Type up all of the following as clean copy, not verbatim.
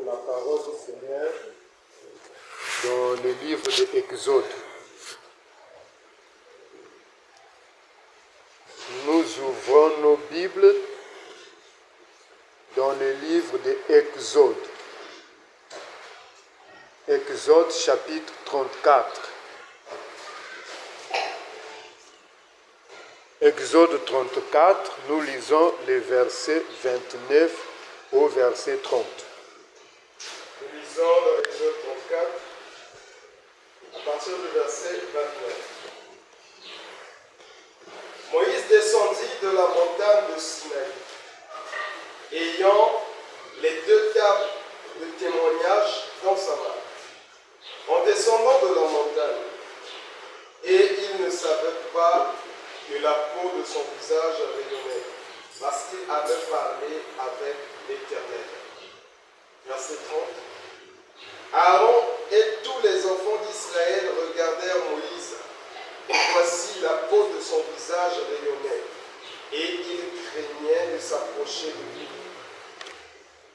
la parole du Seigneur dans le livre de l'Exode. Nous ouvrons nos Bibles dans le livre de l'Exode. Exode chapitre 34. Exode 34, nous lisons les versets 29 au verset 30. Nous lisons dans Exode 34, à partir du verset 29. Moïse descendit de la montagne de Sinaï, ayant les deux tables de témoignage dans sa main. En descendant de la montagne, et il ne savait pas que la peau de son visage rayonnait, parce qu'il avait parlé avec l'Éternel. Verset 30. Aaron et tous les enfants d'Israël regardèrent Moïse, et voici la peau de son visage rayonnait, et ils craignaient de s'approcher de lui.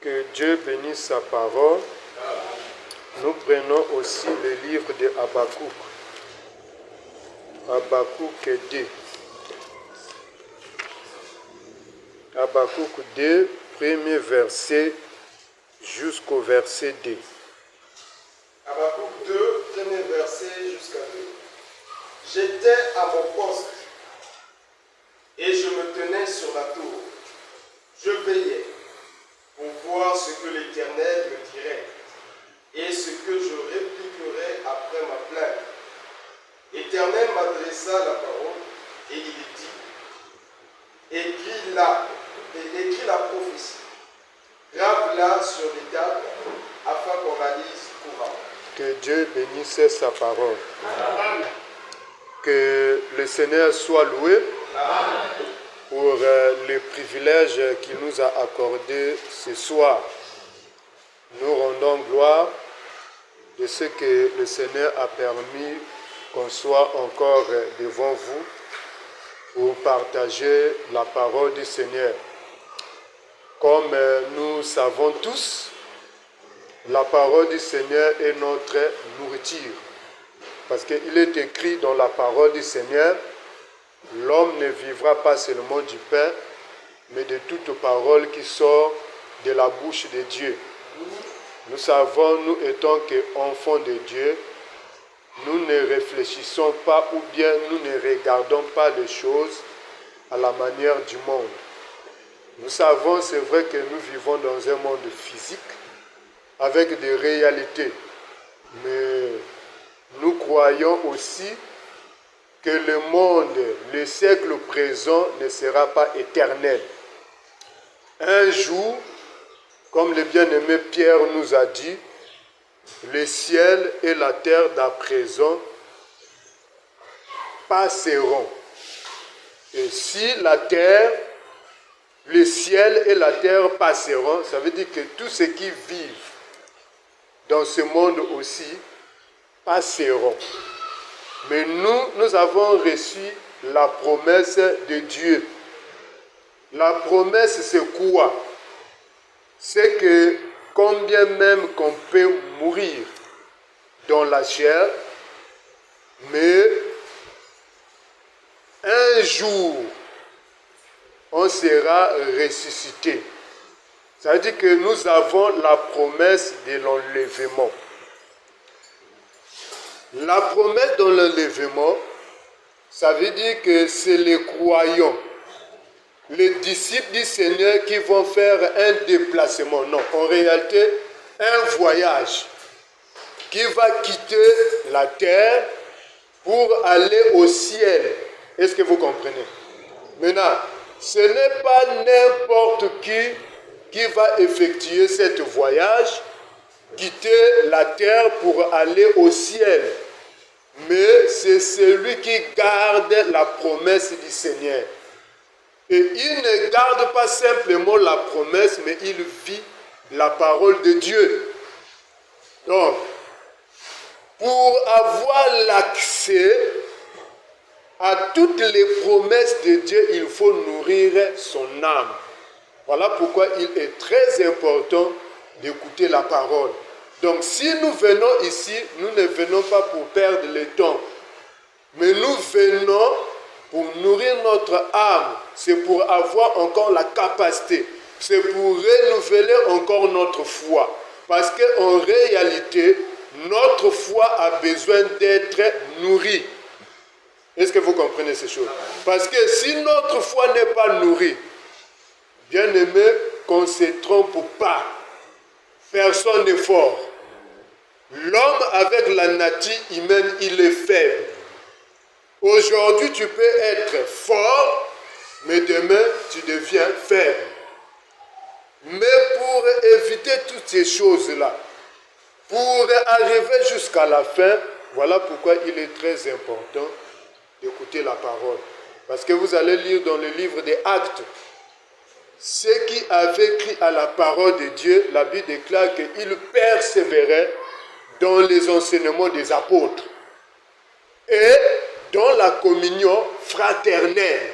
Que Dieu bénisse sa parole. Nous prenons aussi le livre de Habakkuk. Habakkuk 2. Habakkuk 2, premier verset jusqu'au verset 2. Habakkuk 2, premier verset jusqu'à 2. J'étais à mon poste et je me tenais sur la tour. Je veillais pour voir ce que l'Éternel me dirait et ce que je répliquerais après ma plainte. L'Éternel m'adressa la parole et il dit: écris la prophétie, grave-la sur les tables afin qu'on la lise couramment. Que Dieu bénisse sa parole. Amen. Que le Seigneur soit loué. Amen. Pour le privilège qu'il nous a accordé ce soir. Nous rendons gloire de ce que le Seigneur a permis qu'on soit encore devant vous pour partager la parole du Seigneur. Comme nous savons tous, la parole du Seigneur est notre nourriture. Parce qu'il est écrit dans la parole du Seigneur: l'homme ne vivra pas seulement du pain, mais de toute parole qui sort de la bouche de Dieu. Nous savons, nous étant qu'enfants de Dieu, nous ne réfléchissons pas ou bien nous ne regardons pas les choses à la manière du monde. Nous savons, c'est vrai que nous vivons dans un monde physique avec des réalités, mais nous croyons aussi que le monde, le siècle présent ne sera pas éternel. Un jour, comme le bien-aimé Pierre nous a dit, le ciel et la terre d'à présent passeront. Et si la terre, le ciel et la terre passeront, ça veut dire que tous ceux qui vivent dans ce monde aussi passeront. Mais nous avons reçu la promesse de Dieu. La promesse, c'est quoi? C'est que combien même qu'on peut mourir dans la chair, mais un jour, on sera ressuscité. Ça veut dire que nous avons la promesse de l'enlèvement. La promesse de l'enlèvement, ça veut dire que c'est les croyants, les disciples du Seigneur qui vont faire un déplacement. Non, en réalité, un voyage qui va quitter la terre pour aller au ciel. Est-ce que vous comprenez? Maintenant, ce n'est pas n'importe qui va effectuer ce voyage, quitter la terre pour aller au ciel. Mais c'est celui qui garde la promesse du Seigneur. Et il ne garde pas simplement la promesse, mais il vit la parole de Dieu. Donc, pour avoir l'accès à toutes les promesses de Dieu, il faut nourrir son âme. Voilà pourquoi il est très important d'écouter la parole. Donc si nous venons ici, nous ne venons pas pour perdre le temps, mais nous venons pour nourrir notre âme. C'est pour avoir encore la capacité. C'est pour renouveler encore notre foi. Parce qu'en réalité, notre foi a besoin d'être nourrie. Est-ce que vous comprenez ces choses? Parce que si notre foi n'est pas nourrie, bien aimé, qu'on ne se trompe pas. Personne n'est fort. L'homme avec la nature humaine, il est faible. Aujourd'hui, tu peux être fort, mais demain, tu deviens faible. Mais pour éviter toutes ces choses-là, pour arriver jusqu'à la fin, voilà pourquoi il est très important d'écouter la parole. Parce que vous allez lire dans le livre des Actes, ceux qui avaient cru à la parole de Dieu, la Bible déclare qu'ils persévéraient dans les enseignements des apôtres et dans la communion fraternelle.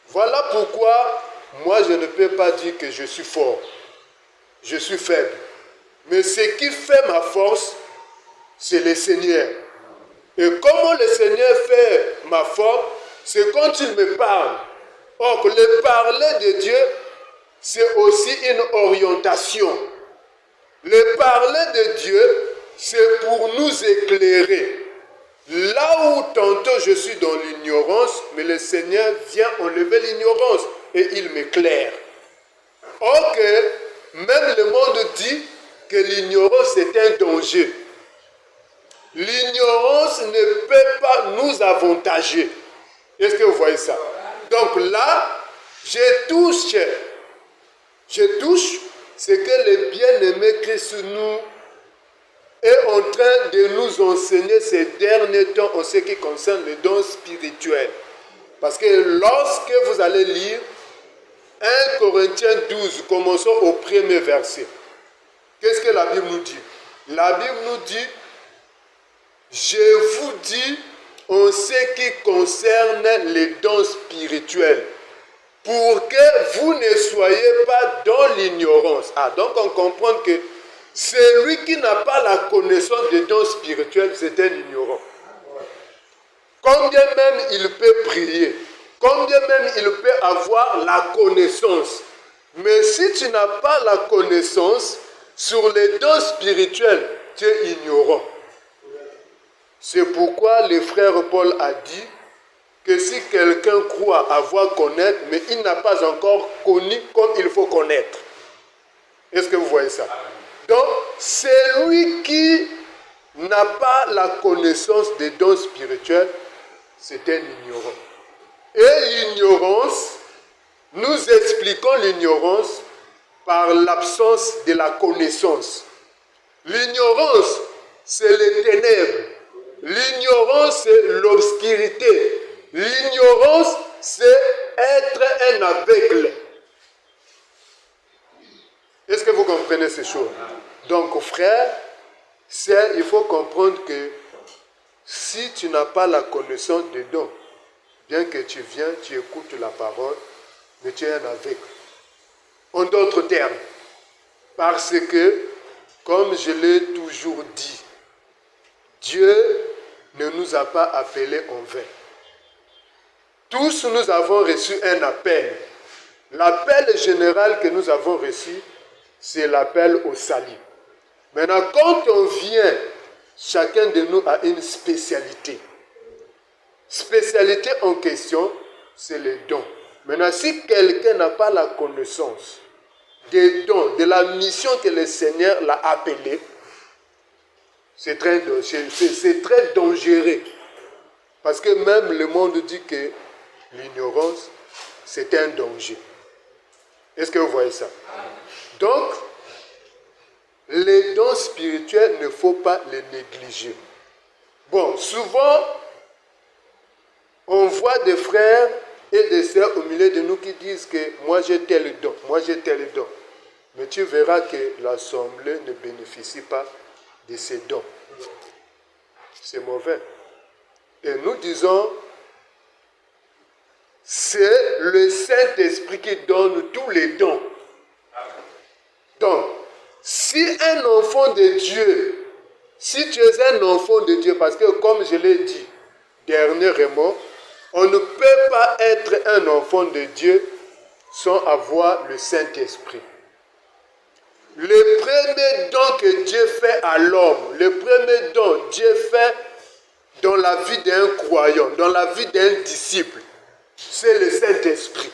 Voilà pourquoi moi je ne peux pas dire que je suis fort. Je suis faible. Mais ce qui fait ma force, c'est le Seigneur. Et comment le Seigneur fait ma force, c'est quand il me parle. Or, le parler de Dieu, c'est aussi une orientation. Le parler de Dieu, c'est pour nous éclairer. Là où tantôt je suis dans l'ignorance, mais le Seigneur vient enlever l'ignorance et il m'éclaire. Or que même le monde dit que l'ignorance est un danger. L'ignorance ne peut pas nous avantager. Est-ce que vous voyez ça? Donc là, je touche ce que le bien-aimé Christ nous est en train de nous enseigner ces derniers temps en ce qui concerne les dons spirituels. Parce que lorsque vous allez lire 1 Corinthiens 12, commençons au premier verset. Qu'est-ce que la Bible nous dit? La Bible nous dit, je vous dis en ce qui concerne les dons spirituels, pour que vous ne soyez pas dans l'ignorance. Ah, donc on comprend que celui qui n'a pas la connaissance des dons spirituels, c'est un ignorant. Combien même il peut prier, combien même il peut avoir la connaissance. Mais si tu n'as pas la connaissance sur les dons spirituels, tu es ignorant. C'est pourquoi le frère Paul a dit que si quelqu'un croit avoir connaître, mais il n'a pas encore connu comme il faut connaître. Est-ce que vous voyez ça? Donc, celui qui n'a pas la connaissance des dons spirituels, c'est un ignorant. Et l'ignorance, nous expliquons l'ignorance par l'absence de la connaissance. L'ignorance, c'est les ténèbres. L'ignorance, c'est l'obscurité. L'ignorance, c'est être un aveugle. Est-ce que vous comprenez ces choses? Donc, frère, il faut comprendre que si tu n'as pas la connaissance des dons, bien que tu viens, tu écoutes la parole, mais tu es un aveugle. En d'autres termes, parce que, comme je l'ai toujours dit, Dieu ne nous a pas appelés en vain. Tous nous avons reçu un appel. L'appel général que nous avons reçu, c'est l'appel au salut. Maintenant, quand on vient, chacun de nous a une spécialité. Spécialité en question, c'est les dons. Maintenant, si quelqu'un n'a pas la connaissance des dons, de la mission que le Seigneur l'a appelé, c'est très dangereux. Parce que même le monde dit que l'ignorance, c'est un danger. Est-ce que vous voyez ça? Donc, les dons spirituels, il ne faut pas les négliger. Bon, souvent, on voit des frères et des sœurs au milieu de nous qui disent que moi j'ai tel don, moi j'ai tel don. Mais tu verras que l'assemblée ne bénéficie pas de ces dons. C'est mauvais. Et nous disons, c'est le Saint-Esprit qui donne tous les dons. Donc, si un enfant de Dieu, si tu es un enfant de Dieu, parce que comme je l'ai dit dernièrement, on ne peut pas être un enfant de Dieu sans avoir le Saint-Esprit. Le premier don que Dieu fait à l'homme, le premier don que Dieu fait dans la vie d'un croyant, dans la vie d'un disciple, c'est le Saint-Esprit.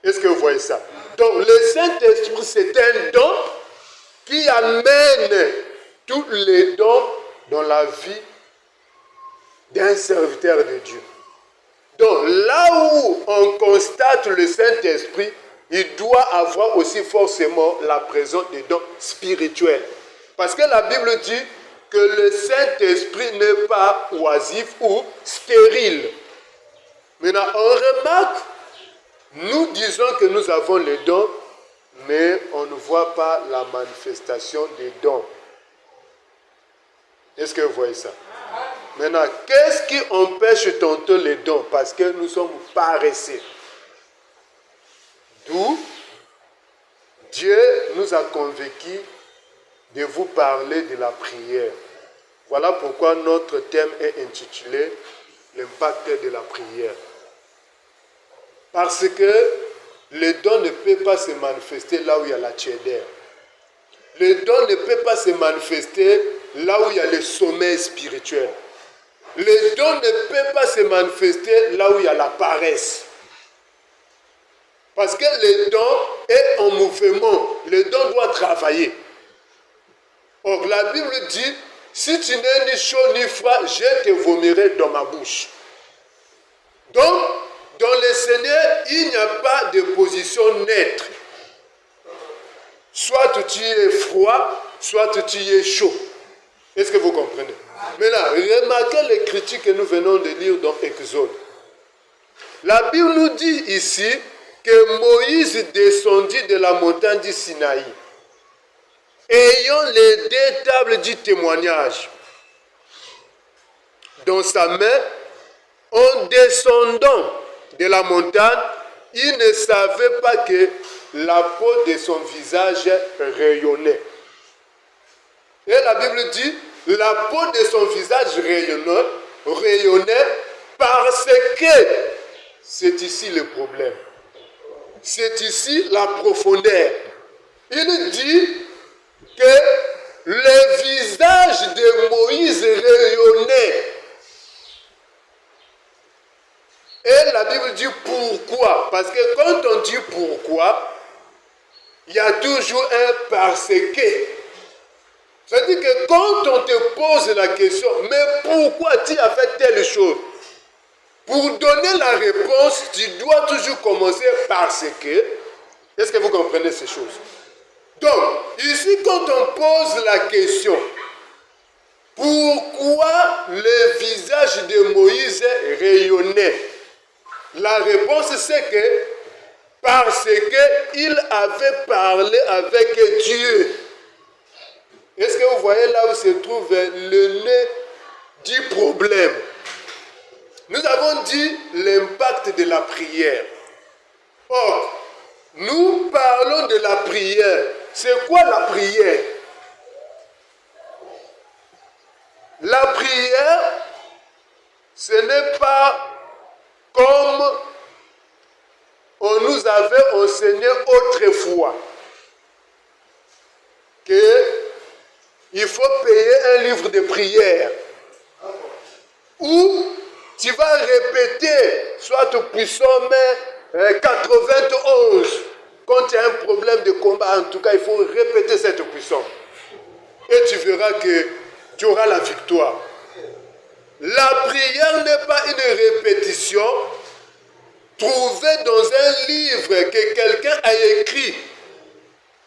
Est-ce que vous voyez ça? Donc le Saint-Esprit, c'est un don qui amène tous les dons dans la vie d'un serviteur de Dieu. Donc là où on constate le Saint-Esprit, il doit avoir aussi forcément la présence des dons spirituels. Parce que la Bible dit que le Saint-Esprit n'est pas oisif ou stérile. Maintenant, on remarque, nous disons que nous avons les dons, mais on ne voit pas la manifestation des dons. Est-ce que vous voyez ça? Maintenant, qu'est-ce qui empêche tantôt les dons? Parce que nous sommes paresseux. D'où Dieu nous a convaincus de vous parler de la prière. Voilà pourquoi notre thème est intitulé « L'impact de la prière ». Parce que le don ne peut pas se manifester là où il y a la tiédeur. Le don ne peut pas se manifester là où il y a le sommeil spirituel. Le don ne peut pas se manifester là où il y a la paresse. Parce que le don est en mouvement. Le don doit travailler. Or, la Bible dit, si tu n'es ni chaud ni froid, je te vomirai dans ma bouche. Donc, dans le Seigneur, il n'y a pas de position neutre. Soit tu es froid, soit tu es chaud. Est-ce que vous comprenez? Maintenant, remarquez les critiques que nous venons de lire dans Exode. La Bible nous dit ici que Moïse descendit de la montagne du Sinaï, ayant les 2 tables du témoignage dans sa main. En descendant de la montagne, il ne savait pas que la peau de son visage rayonnait. Et la Bible dit, la peau de son visage rayonnait parce que, c'est ici le problème, c'est ici la profondeur. Il dit que le visage de Moïse rayonnait. Et la Bible dit pourquoi? Parce que quand on dit pourquoi, il y a toujours un parce que. C'est-à-dire que quand on te pose la question, mais pourquoi tu as fait telle chose? Pour donner la réponse, tu dois toujours commencer parce que. Est-ce que vous comprenez ces choses? Donc, ici, quand on pose la question, pourquoi le visage de Moïse rayonnait? La réponse, c'est que parce qu'il avait parlé avec Dieu. Est-ce que vous voyez là où se trouve le nez du problème? Nous avons dit l'impact de la prière. Or, nous parlons de la prière. C'est quoi la prière? La prière, ce n'est pas comme on nous avait enseigné autrefois qu'il faut payer un livre de prière où tu vas répéter, soit au psaume 91, quand tu as un problème de combat, en tout cas, il faut répéter cette puissance. Et tu verras que tu auras la victoire. La prière n'est pas une répétition trouvée dans un livre que quelqu'un a écrit.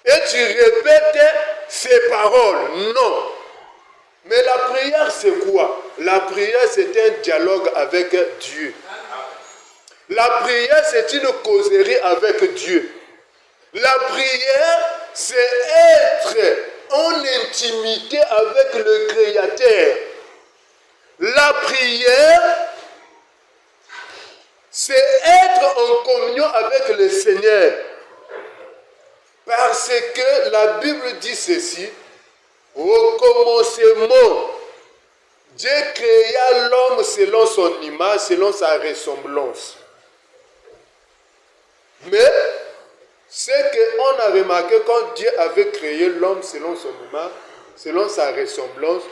Et tu répètes ces paroles. Non. Mais la prière, c'est quoi? La prière, c'est un dialogue avec Dieu. La prière, c'est une causerie avec Dieu. La prière, c'est être en intimité avec le Créateur. La prière, c'est être en communion avec le Seigneur. Parce que la Bible dit ceci, au commencement, Dieu créa l'homme selon son image, selon sa ressemblance. Mais ce qu'on a remarqué quand Dieu avait créé l'homme selon son image, selon sa ressemblance,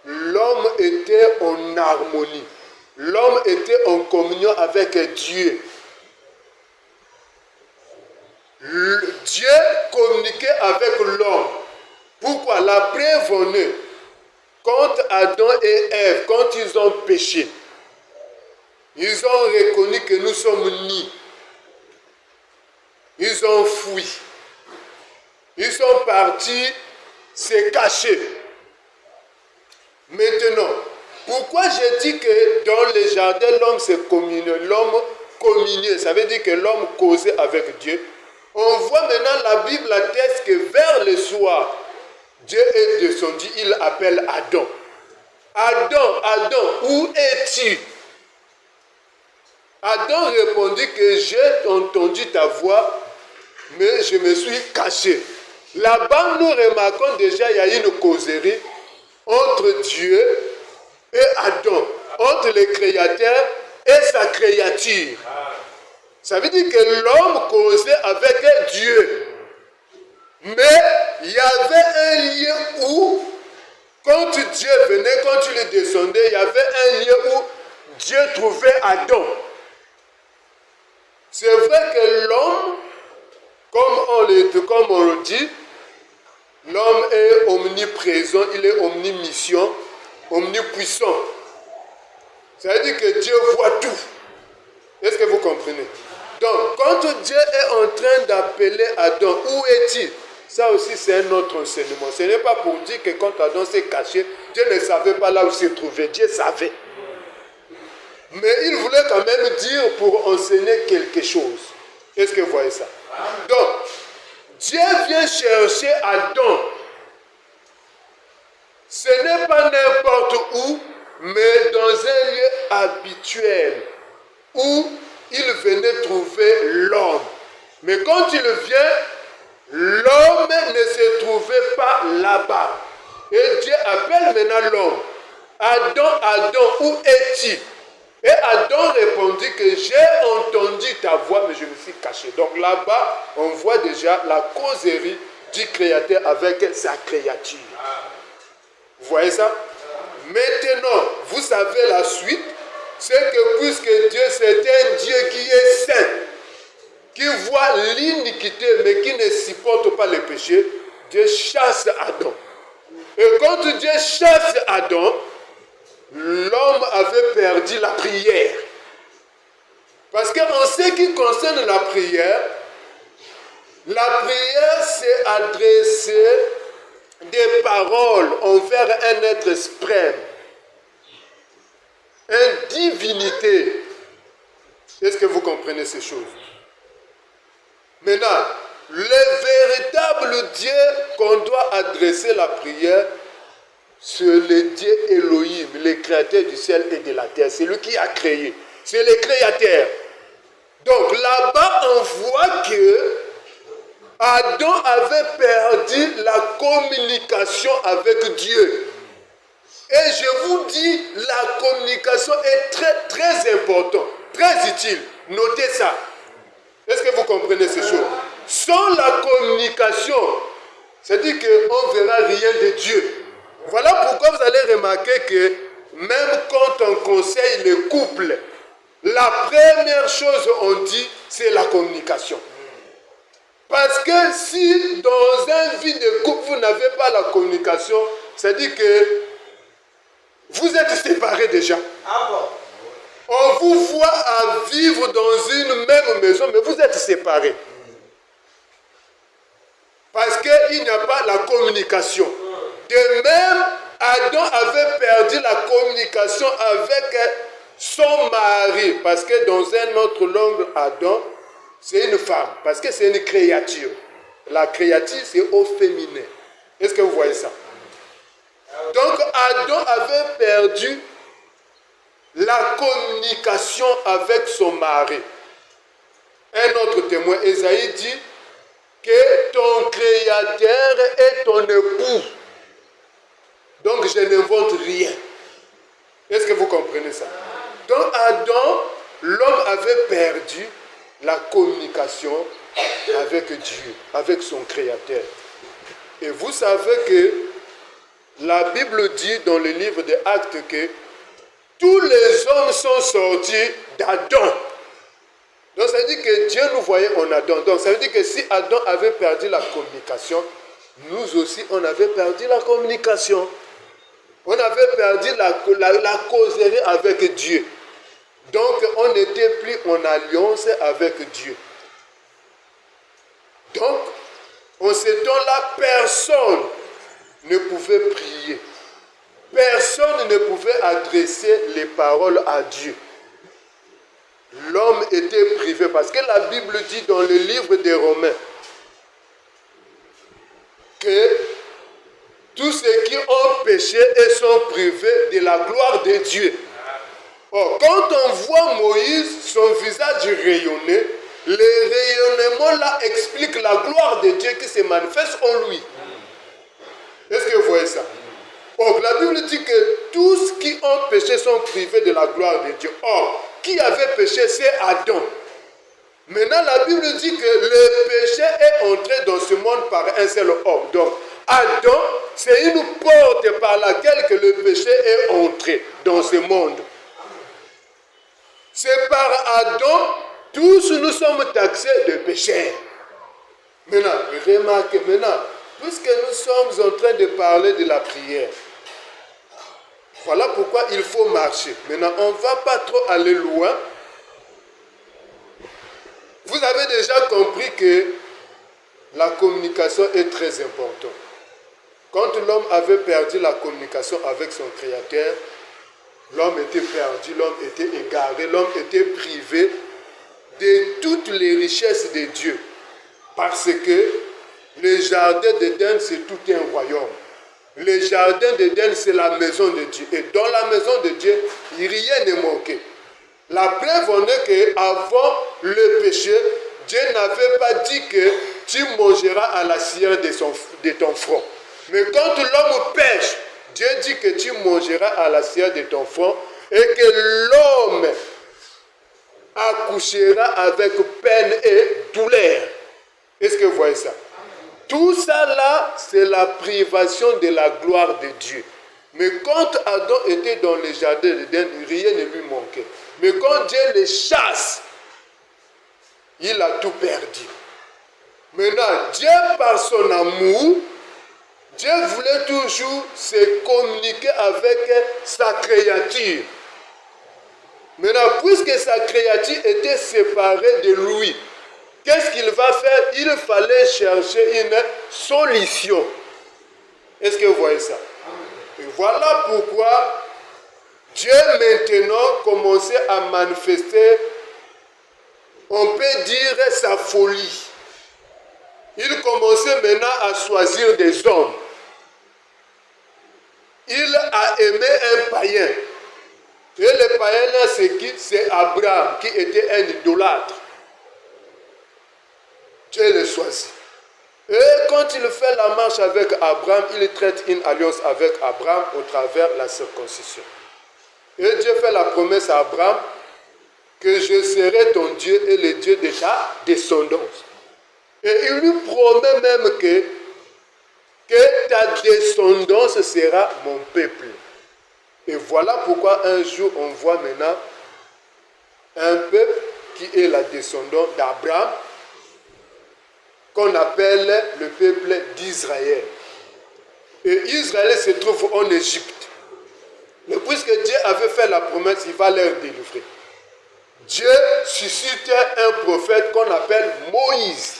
l'homme était en harmonie. L'homme était en communion avec Dieu. Dieu communiquait avec l'homme. Pourquoi? La preuve en est, quand Adam et Ève, quand ils ont péché, ils ont reconnu que nous sommes nus. Ils ont fui. Ils sont partis se cacher. Maintenant, pourquoi je dis que dans les jardins, l'homme communiait, ça veut dire que l'homme causait avec Dieu. On voit maintenant la Bible atteste que vers le soir, Dieu est descendu, il appelle Adam. Adam, Adam, où es-tu? Adam répondit que j'ai entendu ta voix, mais je me suis caché. Là-bas, nous remarquons déjà qu'il y a une causerie entre Dieu et Adam, entre le Créateur et sa créature. Ça veut dire que l'homme causait avec Dieu. Mais il y avait un lieu où, quand Dieu venait, quand il descendait, il y avait un lieu où Dieu trouvait Adam. C'est vrai que l'homme, comme on le dit, l'homme est omniprésent, il est omniscient, omnipuissant. Ça veut dire que Dieu voit tout. Est-ce que vous comprenez? Donc, quand Dieu est en train d'appeler Adam, où est-il? Ça aussi, c'est un autre enseignement. Ce n'est pas pour dire que quand Adam s'est caché, Dieu ne savait pas là où il se trouvait. Dieu savait. Mais il voulait quand même dire pour enseigner quelque chose. Est-ce que vous voyez ça? Donc, Dieu vient chercher Adam. Ce n'est pas n'importe où, mais dans un lieu habituel où il venait trouver l'homme. Mais quand il vient, l'homme ne se trouvait pas là-bas. Et Dieu appelle maintenant l'homme. Adam, Adam, où es-tu? Et Adam répondit que j'ai entendu ta voix, mais je me suis caché. Donc là-bas, on voit déjà la causerie du Créateur avec sa créature. Vous voyez ça? Maintenant, vous savez la suite, c'est que puisque Dieu c'est un Dieu qui est saint, qui voit l'iniquité mais qui ne supporte pas le péché, Dieu chasse Adam. Et quand Dieu chasse Adam, l'homme avait perdu la prière. Parce qu'en ce qui concerne la prière, c'est adresser des paroles envers un être suprême, une divinité. Est-ce que vous comprenez ces choses? Maintenant, le véritable Dieu qu'on doit adresser la prière, c'est le Dieu Elohim, le créateur du ciel et de la terre. C'est lui qui a créé. C'est le créateur. Donc là-bas, on voit que Adam avait perdu la communication avec Dieu. Et je vous dis, la communication est très, très importante, très utile. Notez ça. Est-ce que vous comprenez ces choses? Sans la communication, c'est-à-dire qu'on ne verra rien de Dieu. Voilà pourquoi vous allez remarquer que même quand on conseille le couple, la première chose on dit, c'est la communication. Parce que si dans un vie de couple, vous n'avez pas la communication, c'est-à-dire que vous êtes séparés déjà. Ah bon? On vous voit à vivre dans une même maison, mais vous êtes séparés. Parce qu'il n'y a pas la communication. De même, Adam avait perdu la communication avec son mari. Parce que dans un autre langue, Adam, c'est une femme. Parce que c'est une créature. La créature, c'est au féminin. Est-ce que vous voyez ça? Donc, Adam avait perdu la communication avec son mari. Un autre témoin, Ésaïe dit que ton créateur est ton époux. Donc je n'invente rien. Est-ce que vous comprenez ça? Donc Adam, l'homme avait perdu la communication avec Dieu, avec son créateur. Et vous savez que la Bible dit dans le livre des Actes que tous les hommes sont sortis d'Adam. Donc ça veut dire que Dieu nous voyait en Adam. Donc ça veut dire que si Adam avait perdu la communication, nous aussi on avait perdu la communication. On avait perdu la causerie avec Dieu. Donc on n'était plus en alliance avec Dieu. Donc en ce temps-là, personne ne pouvait prier. Personne ne pouvait adresser les paroles à Dieu. L'homme était privé parce que la Bible dit dans le livre des Romains que tous ceux qui ont péché et sont privés de la gloire de Dieu. Or, quand on voit Moïse, son visage rayonner, le rayonnement là explique la gloire de Dieu qui se manifeste en lui. Est-ce que vous voyez ça? Or, la Bible dit que tous qui ont péché sont privés de la gloire de Dieu. Or, qui avait péché, c'est Adam. Maintenant, la Bible dit que le péché est entré dans ce monde par un seul homme. Donc, Adam, c'est une porte par laquelle que le péché est entré dans ce monde. C'est par Adam, tous nous sommes taxés de pécheurs. Maintenant, remarquez, puisque nous sommes en train de parler de la prière, voilà pourquoi il faut marcher. Maintenant, on ne va pas trop aller loin. Vous avez déjà compris que la communication est très importante. Quand l'homme avait perdu la communication avec son Créateur, l'homme était perdu, l'homme était égaré, l'homme était privé de toutes les richesses de Dieu. Parce que le jardin d'Éden, c'est tout un royaume. Le jardin d'Éden, c'est la maison de Dieu. Et dans la maison de Dieu, rien ne manquait. La preuve en est qu'avant le péché, Dieu n'avait pas dit que tu mangeras à la cire de ton front. Mais quand l'homme pêche, Dieu dit que tu mangeras à la cire de ton front et que l'homme accouchera avec peine et douleur. Est-ce que vous voyez ça? Tout ça là, c'est la privation de la gloire de Dieu. Mais quand Adam était dans le jardin d'Éden, rien ne lui manquait. Mais quand Dieu les chasse, il a tout perdu. Maintenant, Dieu par son amour, Dieu voulait toujours se communiquer avec sa créature. Maintenant, puisque sa créature était séparée de lui, qu'est-ce qu'il va faire? Il fallait chercher une solution. Est-ce que vous voyez ça? Et voilà pourquoi Dieu maintenant commençait à manifester, on peut dire, sa folie. Il commençait maintenant à choisir des hommes. Il a aimé un païen. Et le païen là, c'est qui? C'est Abraham, qui était un idolâtre. Dieu le choisit. Et quand il fait la marche avec Abraham, il traite une alliance avec Abraham au travers de la circoncision. Et Dieu fait la promesse à Abraham que je serai ton Dieu et le Dieu de ta descendance. Et il lui promet même que ta descendance sera mon peuple. Et voilà pourquoi un jour on voit maintenant un peuple qui est la descendance d'Abraham, qu'on appelle le peuple d'Israël. Et Israël se trouve en Égypte. Mais puisque Dieu avait fait la promesse, il va leur délivrer. Dieu suscite un prophète qu'on appelle Moïse.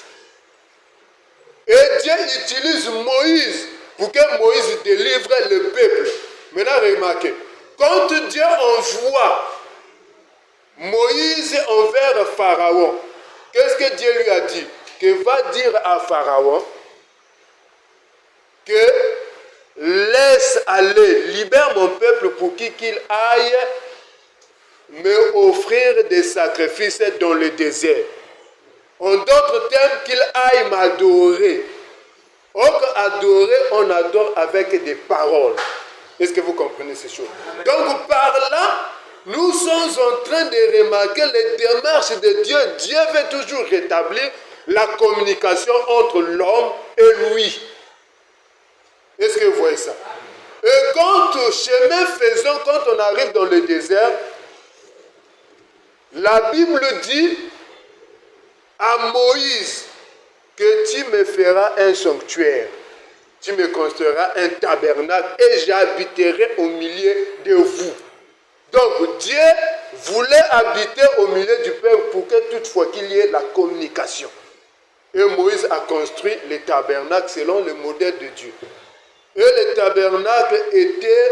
Et Dieu utilise Moïse pour que Moïse délivre le peuple. Maintenant, remarquez, quand Dieu envoie Moïse envers Pharaon, qu'est-ce que Dieu lui a dit? Qu'il va dire à Pharaon que laisse aller, libère mon peuple pour qu'il aille me offrir des sacrifices dans le désert. En d'autres termes, qu'il aille m'adorer. Or, adorer, on adore avec des paroles. Est-ce que vous comprenez ces choses? Donc, par là, nous sommes en train de remarquer les démarches de Dieu. Dieu veut toujours rétablir la communication entre l'homme et lui. Est-ce que vous voyez ça? Et quand chemin faisant, quand on arrive dans le désert, la Bible dit à Moïse que tu me feras un sanctuaire, tu me construiras un tabernacle et j'habiterai au milieu de vous. Donc Dieu voulait habiter au milieu du peuple pour que toutefois qu'il y ait la communication. Et Moïse a construit le tabernacle selon le modèle de Dieu. Et le tabernacle était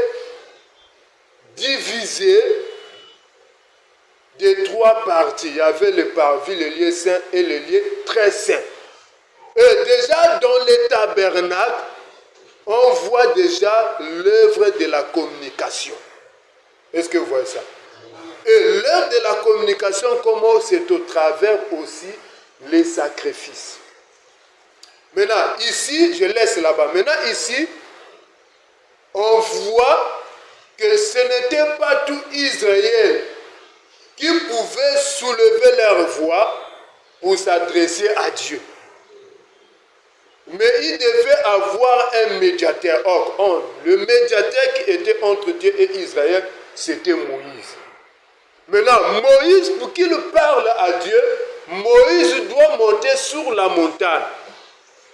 divisé de 3 parties. Il y avait le parvis, le lieu saint et le lieu très saint. Et déjà dans le tabernacle, on voit déjà l'œuvre de la communication. Est-ce que vous voyez ça? Et l'œuvre de la communication, comment c'est au travers aussi les sacrifices. Maintenant, ici, je laisse là-bas. Maintenant, ici, on voit que ce n'était pas tout Israël qui pouvait soulever leur voix pour s'adresser à Dieu. Mais il devait avoir un médiateur. Or, le médiateur qui était entre Dieu et Israël, c'était Moïse. Maintenant, Moïse, pour qu'il parle à Dieu, Moïse doit monter sur la montagne.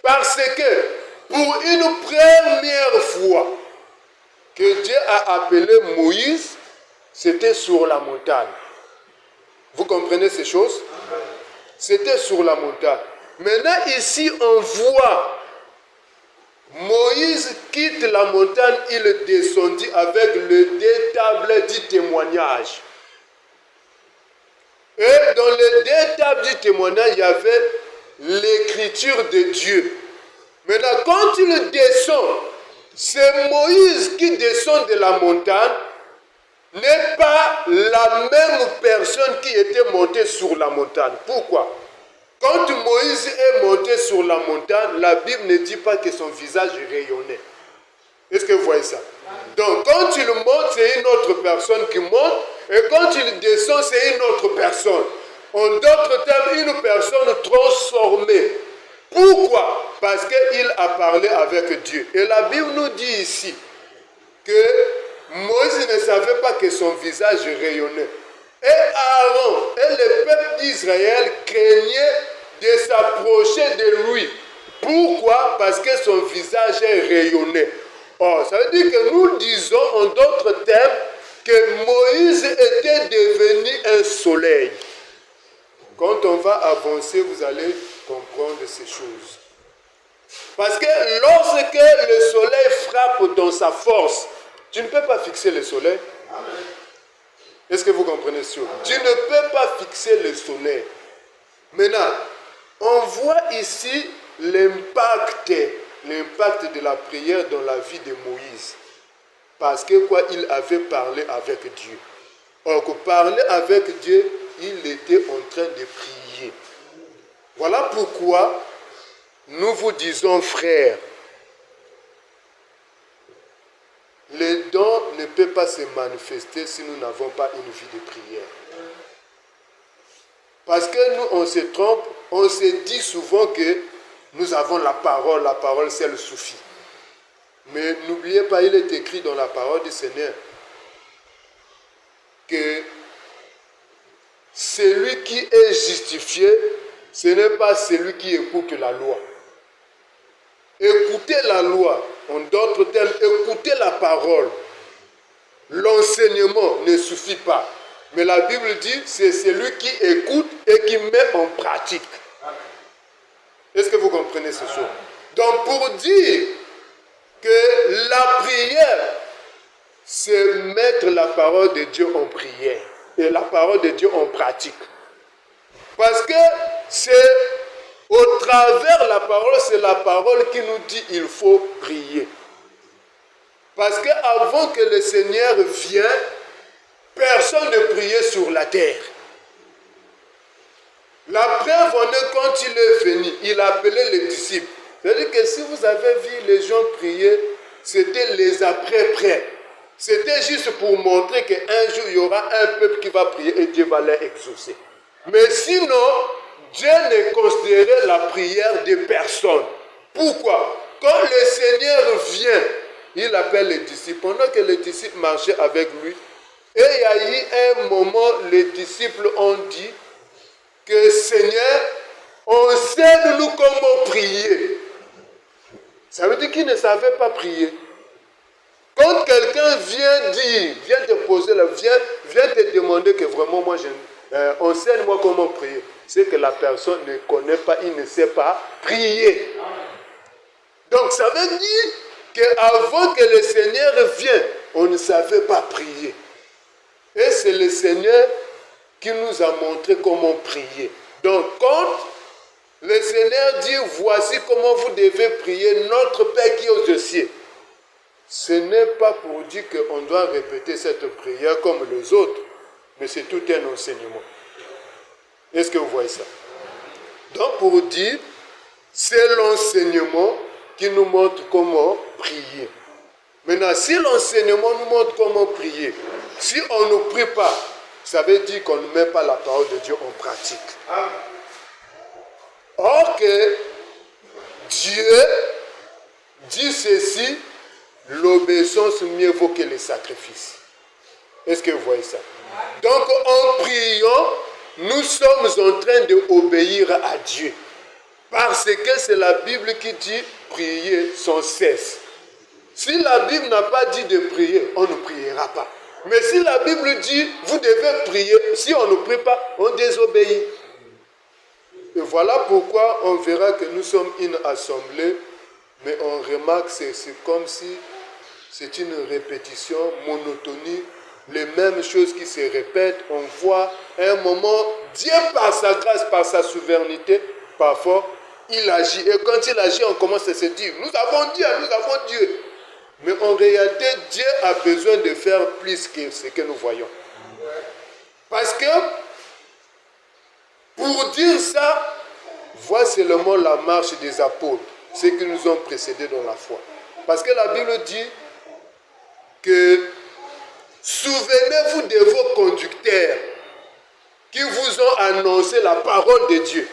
Parce que, pour une première fois que Dieu a appelé Moïse, c'était sur la montagne. Vous comprenez ces choses? C'était sur la montagne. Maintenant, ici, on voit Moïse quitte la montagne, il descendit avec les 2 tables du témoignage. Et dans les 2 tables du témoignage, il y avait l'écriture de Dieu. Maintenant, quand il descend, c'est Moïse qui descend de la montagne, n'est pas la même personne qui était montée sur la montagne. Pourquoi? Quand Moïse est monté sur la montagne, la Bible ne dit pas que son visage rayonnait. Est-ce que vous voyez ça? Donc, quand il monte, c'est une autre personne qui monte, et quand il descend, c'est une autre personne. En d'autres termes, une personne transformée. Pourquoi? Parce qu'il a parlé avec Dieu. Et la Bible nous dit ici que Moïse ne savait pas que son visage rayonnait. Et Aaron et le peuple d'Israël craignaient de s'approcher de lui. Pourquoi? Parce que son visage rayonnait. Or, ça veut dire que nous disons en d'autres termes que Moïse était devenu un soleil. Quand on va avancer, vous allez comprendre ces choses. Parce que lorsque le soleil frappe dans sa force, tu ne peux pas fixer le soleil. Est-ce que vous comprenez ça? Tu ne peux pas fixer le soleil. Maintenant, on voit ici l'impact de la prière dans la vie de Moïse. Parce que quoi, il avait parlé avec Dieu. Or, que parler avec Dieu, il était en train de prier. Voilà pourquoi nous vous disons, frères, les dons ne peuvent pas se manifester si nous n'avons pas une vie de prière. Parce que nous, on se trompe, on se dit souvent que nous avons la parole, c'est le suffit. Mais n'oubliez pas, il est écrit dans la parole du Seigneur que celui qui est justifié, ce n'est pas celui qui écoute la loi. Écouter la loi, en d'autres termes, écouter la parole, l'enseignement ne suffit pas. Mais la Bible dit, c'est celui qui écoute et qui met en pratique. Est-ce que vous comprenez ce chose? Donc pour dire que la prière, c'est mettre la parole de Dieu en prière et la parole de Dieu en pratique. Parce que c'est au travers la parole, c'est la parole qui nous dit il faut prier. Parce qu'avant que le Seigneur vienne, personne ne priait sur la terre. La preuve en est quand il est venu, il a appelé les disciples. C'est-à-dire que si vous avez vu les gens prier, c'était les après-prêts. C'était juste pour montrer qu'un jour, il y aura un peuple qui va prier et Dieu va les exaucer. Mais sinon, Dieu ne considérait la prière de personne. Pourquoi? Quand le Seigneur vient, il appelle les disciples. Pendant que les disciples marchaient avec lui, et il y a eu un moment, les disciples ont dit que Seigneur, enseigne-nous comment prier. Ça veut dire qu'ils ne savaient pas prier. Quand quelqu'un vient te poser, vient te demander que vraiment, moi, enseigne-moi comment prier, c'est que la personne ne connaît pas, il ne sait pas prier. Donc, ça veut dire qu'avant que le Seigneur vienne, on ne savait pas prier. Et c'est le Seigneur qui nous a montré comment prier. Donc, quand le Seigneur dit, voici comment vous devez prier, notre Père qui est aux cieux, ce n'est pas pour dire qu'on doit répéter cette prière comme les autres, mais c'est tout un enseignement. Est-ce que vous voyez ça? Donc, pour dire, c'est l'enseignement qui nous montre comment prier. Maintenant, si l'enseignement nous montre comment prier, si on ne prie pas, ça veut dire qu'on ne met pas la parole de Dieu en pratique. Or que Dieu dit ceci, l'obéissance mieux vaut que les sacrifices. Est-ce que vous voyez ça? Donc en priant, nous sommes en train d'obéir à Dieu. Parce que c'est la Bible qui dit prier sans cesse. Si la Bible n'a pas dit de prier, on ne priera pas. Mais si la Bible dit vous devez prier, si on ne prie pas, on désobéit. Et voilà pourquoi on verra que nous sommes une assemblée, mais on remarque que c'est comme si c'est une répétition, monotonie, les mêmes choses qui se répètent. On voit à un moment, Dieu par sa grâce, par sa souveraineté, parfois, il agit. Et quand il agit, on commence à se dire, nous avons Dieu, nous avons Dieu. Mais en réalité, Dieu a besoin de faire plus que ce que nous voyons. Parce que, pour dire ça, vois seulement la marche des apôtres, ceux qui nous ont précédés dans la foi. Parce que la Bible dit que souvenez-vous de vos conducteurs qui vous ont annoncé la parole de Dieu.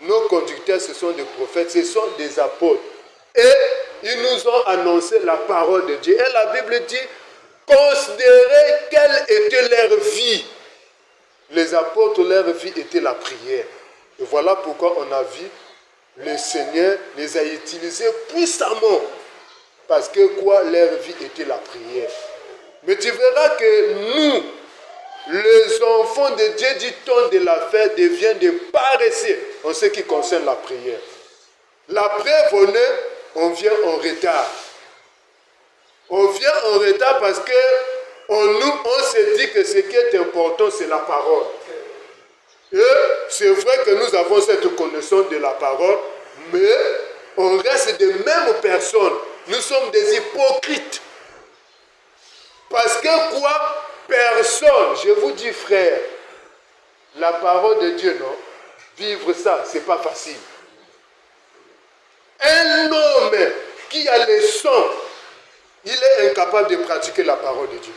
Nos conducteurs, ce sont des prophètes, ce sont des apôtres. Et ils nous ont annoncé la parole de Dieu. Et la Bible dit, considérez quelle était leur vie. Les apôtres, leur vie était la prière. Et voilà pourquoi on a vu le Seigneur les a utilisés puissamment. Parce que quoi, leur vie était la prière. Mais tu verras que nous, les enfants de Dieu du temps de la fête, deviennent des paresseux en ce qui concerne la prière. La preuve en est, on vient en retard. On vient en retard parce que on se dit que ce qui est important, c'est la parole. Et c'est vrai que nous avons cette connaissance de la parole, mais on reste des mêmes personnes. Nous sommes des hypocrites. Parce que quoi? Personne, je vous dis frère, la parole de Dieu, non? Vivre ça, c'est pas facile. Un homme qui a le sang, il est incapable de pratiquer la parole de Dieu.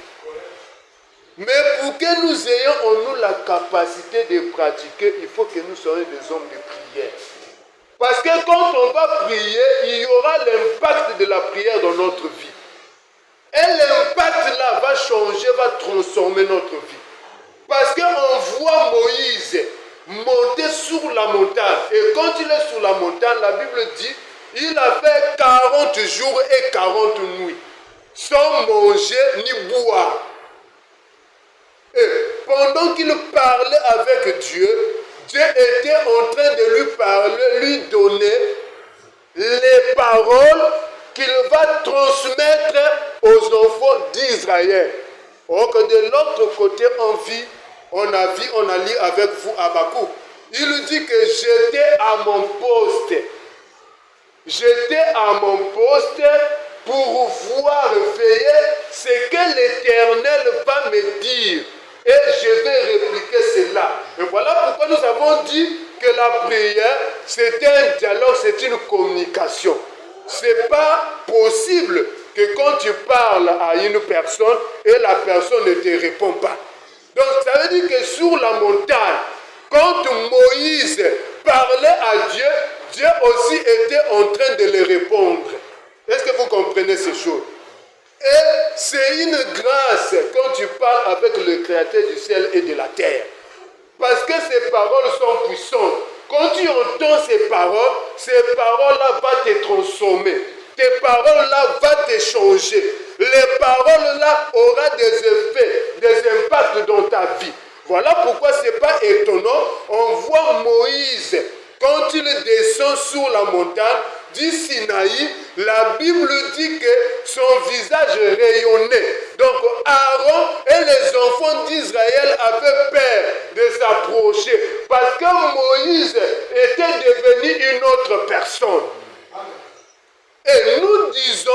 Mais pour que nous ayons en nous la capacité de pratiquer, il faut que nous soyons des hommes de prière. Parce que quand on va prier, il y aura l'impact de la prière dans notre vie. Et l'impact là va changer, va transformer notre vie. Parce qu'on voit Moïse monter sur la montagne. Et quand il est sur la montagne, la Bible dit, il a fait 40 jours et 40 nuits, sans manger ni boire. Et pendant qu'il parlait avec Dieu, Dieu était en train de lui parler, lui donner les paroles qu'il va transmettre aux enfants d'Israël. Or que de l'autre côté, on a lu avec vous Habakkuk. Il dit que j'étais à mon poste. J'étais à mon poste pour voir veiller ce que l'Éternel va me dire. et je vais répliquer cela. Et voilà pourquoi nous avons dit que la prière, c'est un dialogue, c'est une communication. Ce n'est pas possible que quand tu parles à une personne et la personne ne te répond pas. Donc ça veut dire que sur la montagne, quand Moïse parlait à Dieu, Dieu aussi était en train de le répondre. Est-ce que vous comprenez ces choses? Et c'est une grâce quand tu parles avec le Créateur du ciel et de la terre. Parce que ces paroles sont puissantes. Quand tu entends ces paroles-là vont te transformer. Tes paroles-là vont te changer. Les paroles-là auront des effets, des impacts dans ta vie. Voilà pourquoi ce n'est pas étonnant. On voit Moïse, quand il descend sur la montagne du Sinaï, la Bible dit que son visage rayonnait. Donc Aaron et les enfants d'Israël avaient peur de s'approcher parce que Moïse était devenu une autre personne. Et nous disons,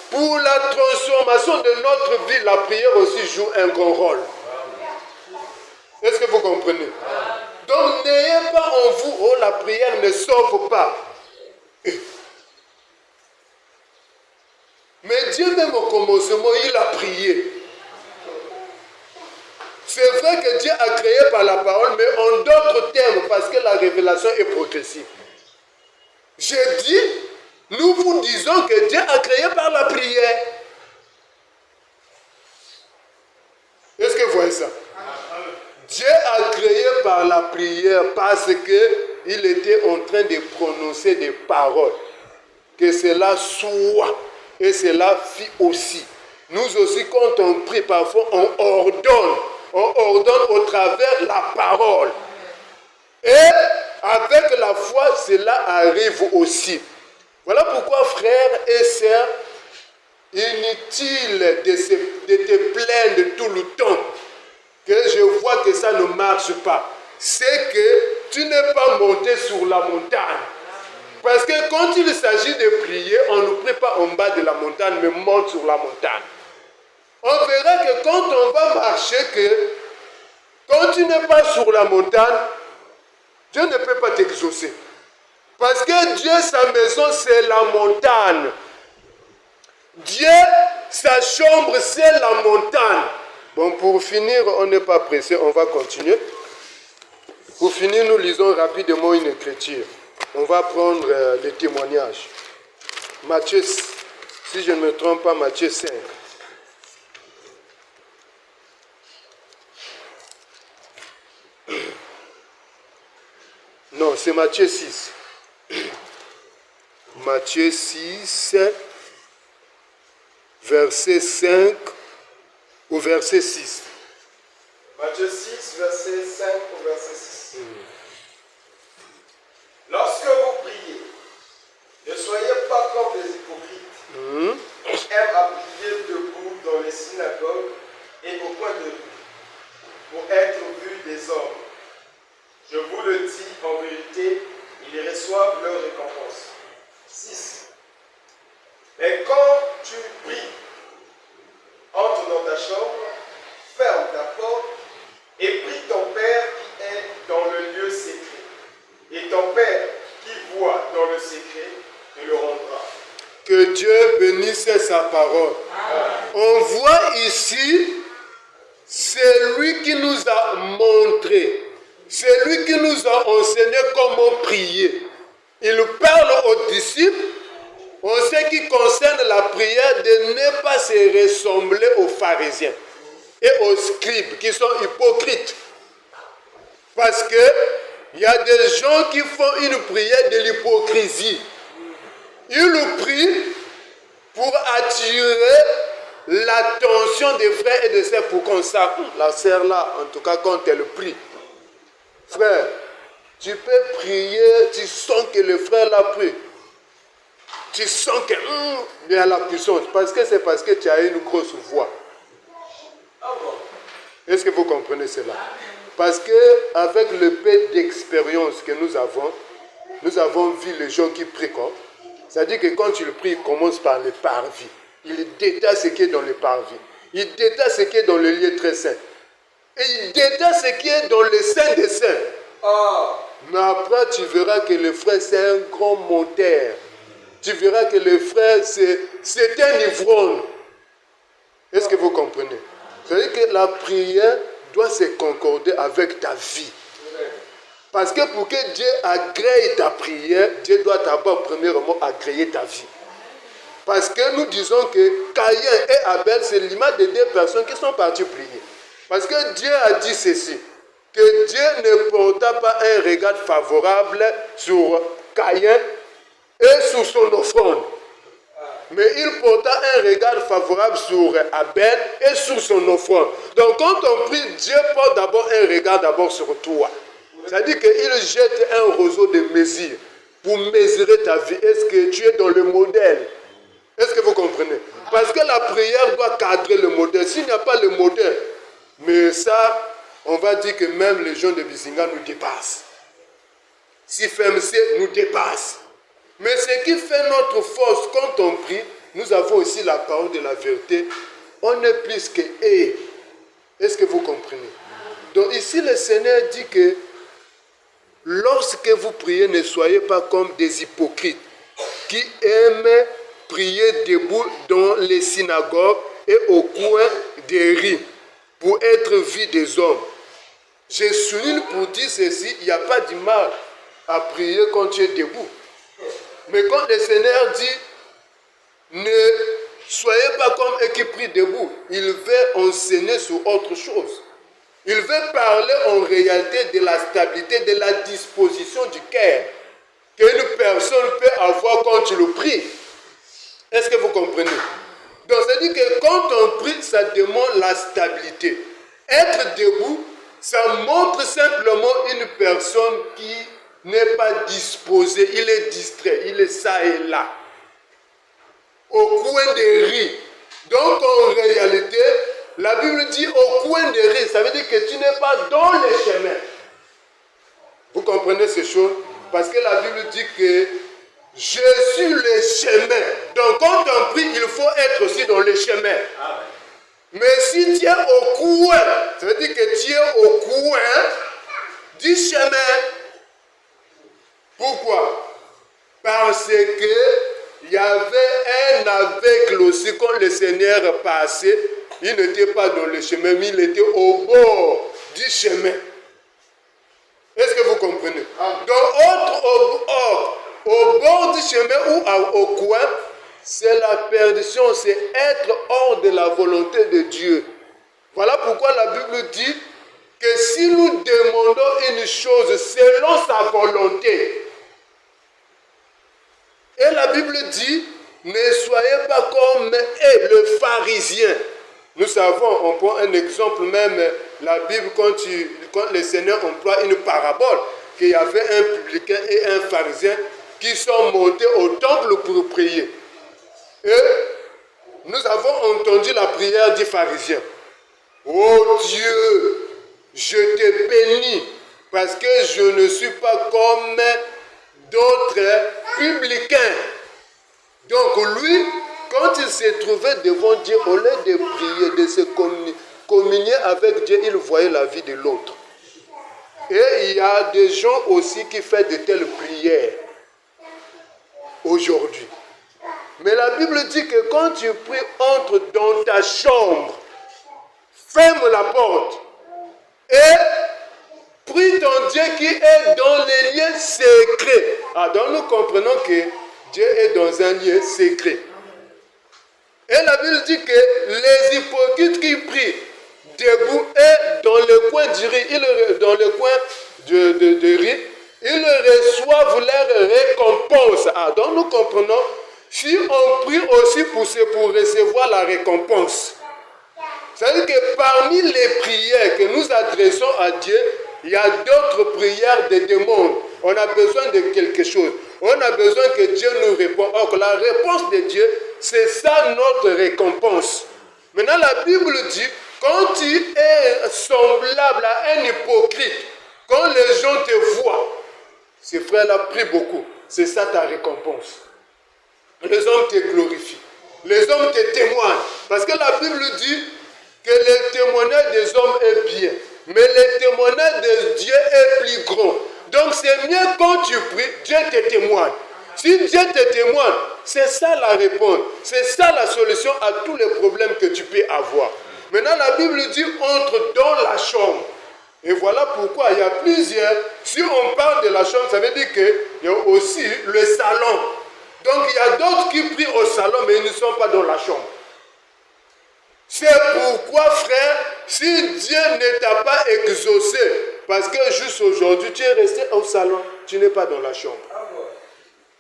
pour la transformation de notre vie, la prière aussi joue un grand rôle. Est-ce que vous comprenez? Donc n'ayez pas en vous, oh la prière ne sauve pas. Mais Dieu même au commencement, il a prié. C'est vrai que Dieu a créé par la parole, mais en d'autres termes, parce que la révélation est progressive. J'ai dit, nous vous disons que Dieu a créé par la prière. Est-ce que vous voyez ça? Dieu a créé par la prière parce qu'il était en train de prononcer des paroles. Que cela soit. Et cela fit aussi. Nous aussi, quand on prie, parfois, on ordonne. On ordonne au travers la parole. Et avec la foi, cela arrive aussi. Voilà pourquoi, frères et sœurs, inutile de te plaindre tout le temps. Que je vois que ça ne marche pas. C'est que tu n'es pas monté sur la montagne. Parce que quand il s'agit de prier, on ne prie pas en bas de la montagne, mais monte sur la montagne. On verra que quand on va marcher, que quand tu n'es pas sur la montagne, Dieu ne peut pas t'exaucer. Parce que Dieu, sa maison, c'est la montagne. Dieu, sa chambre, c'est la montagne. Bon, pour finir, on n'est pas pressé, on va continuer. Pour finir, nous lisons rapidement une écriture. On va prendre les témoignages. Matthieu, si je ne me trompe pas, Matthieu 5. Non, c'est Matthieu 6. Matthieu 6, verset 5 au verset 6. Matthieu 6, verset 5 au verset 6. Lorsque vous priez, ne soyez pas comme les hypocrites qui aiment à prier debout dans les synagogues et au coin de rue, pour être vus des hommes. Je vous le dis en vérité, ils reçoivent leur récompense. 6. Mais quand tu pries, entre dans ta chambre, ferme ta porte et prie ton Père qui est dans le lieu secret. Et ton Père qui voit dans le secret te le rendra. Que Dieu bénisse sa parole. On voit ici, c'est lui qui nous a montré, c'est lui qui nous a enseigné comment prier. Il parle aux disciples en ce qui concerne la prière de ne pas se ressembler aux pharisiens et aux scribes qui sont hypocrites. Parce que il y a des gens qui font une prière de l'hypocrisie. Ils prient pour attirer l'attention des frères et des sœurs pour qu'on sache, la sœur là, en tout cas quand elle prie. Frère, tu peux prier, tu sens que le frère l'a pris. Tu sens que il y a la puissance. Parce que c'est parce que tu as une grosse voix. Est-ce que vous comprenez cela? Parce qu'avec le peu d'expérience que nous avons vu les gens qui prient comme. C'est-à-dire que quand tu le pries, il commence par le parvis. Il détache ce qui est dans le parvis. Il détache ce qui est dans le lieu très saint. Et il déteste ce qui est dans le Saint des Saints. Mais après, tu verras que le frère, c'est un grand menteur. Tu verras que le frère, c'est un ivrogne. Est-ce que vous comprenez? C'est-à-dire que la prière doit se concorder avec ta vie. Parce que pour que Dieu agrée ta prière, Dieu doit d'abord, premièrement, agréer ta vie. Parce que nous disons que Caïn et Abel, c'est l'image de deux personnes qui sont parties prier. Parce que Dieu a dit ceci, que Dieu ne porta pas un regard favorable sur Caïn et sur son offrande. Mais il porta un regard favorable sur Abel et sur son offrande. Donc quand on prie, Dieu porte d'abord un regard d'abord sur toi. C'est-à-dire qu'il jette un roseau de mesure pour mesurer ta vie. Est-ce que tu es dans le modèle? Est-ce que vous comprenez? Parce que la prière doit cadrer le modèle. S'il n'y a pas le modèle, mais ça, on va dire que même les gens de Bisinga nous dépassent. Si FMC nous dépasse. Mais ce qui fait notre force quand on prie, nous avons aussi la parole de la vérité. On est plus que eux. Est-ce que vous comprenez? Donc ici, le Seigneur dit que lorsque vous priez, ne soyez pas comme des hypocrites qui aiment prier debout dans les synagogues et au coin des rues pour être vus des hommes. Je souligne pour dire ceci, il n'y a pas de mal à prier quand tu es debout. Mais quand le Seigneur dit, ne soyez pas comme eux qui prient debout, il veut enseigner sur autre chose. Il veut parler en réalité de la stabilité, de la disposition du cœur qu'une personne peut avoir quand tu le pries. Est-ce que vous comprenez? Donc, c'est-à-dire que quand on prie, ça demande la stabilité. Être debout, ça montre simplement une personne qui n'est pas disposée, il est distrait, il est ça et là, au coin des rues. Donc, en réalité, la Bible dit au coin des rues, ça veut dire que tu n'es pas dans les chemins. Vous comprenez ces choses? Parce que la Bible dit que je suis le chemin. Donc quand on prie, il faut être aussi dans le chemin. Mais si tu es au coin, ça veut dire que tu es au coin du chemin. Pourquoi? Parce que il y avait un aveugle aussi quand le Seigneur passait. Il n'était pas dans le chemin, mais il était au bord du chemin. Est-ce que vous comprenez? Donc, au bord du chemin ou au coin, c'est la perdition, c'est être hors de la volonté de Dieu. Voilà pourquoi la Bible dit que si nous demandons une chose selon sa volonté, et la Bible dit, ne soyez pas comme le pharisien. Nous savons, on prend un exemple même, la Bible, quand le Seigneur emploie une parabole, qu'il y avait un publicain et un pharisien qui sont montés au temple pour prier. Et nous avons entendu la prière du pharisien. Oh Dieu, je te bénis parce que je ne suis pas comme d'autres publicains. Donc lui, quand il s'est trouvé devant Dieu, au lieu de prier, de se communier avec Dieu, il voyait la vie de l'autre. Et il y a des gens aussi qui font de telles prières aujourd'hui. Mais la Bible dit que quand tu pries, entre dans ta chambre, ferme la porte et prie ton Dieu qui est dans les lieux secrets. Donc nous comprenons que Dieu est dans un lieu secret. Et la Bible dit que les hypocrites qui prient debout et dans le coin du riz, dans le coin de riz, ils reçoivent leur récompense. Donc nous comprenons, si on prie aussi pour recevoir la récompense. C'est-à-dire que parmi les prières que nous adressons à Dieu, il y a d'autres prières de demande. On a besoin de quelque chose. On a besoin que Dieu nous réponde. Or, la réponse de Dieu, c'est ça notre récompense. Maintenant, la Bible dit, quand tu es semblable à un hypocrite, quand les gens te voient, ces frères-là prient beaucoup. C'est ça ta récompense. Les hommes te glorifient. Les hommes te témoignent. Parce que la Bible dit que le témoignage des hommes est bien, mais le témoignage de Dieu est plus grand. Donc c'est mieux quand tu pries, Dieu te témoigne. Si Dieu te témoigne, c'est ça la réponse. C'est ça la solution à tous les problèmes que tu peux avoir. Maintenant, la Bible dit entre dans la chambre. Et voilà pourquoi il y a plusieurs. Si on parle de la chambre, ça veut dire qu'il y a aussi le salon. Donc il y a d'autres qui prient au salon, mais ils ne sont pas dans la chambre. C'est pourquoi, frère, si Dieu ne t'a pas exaucé, parce que juste aujourd'hui, tu es resté au salon, tu n'es pas dans la chambre.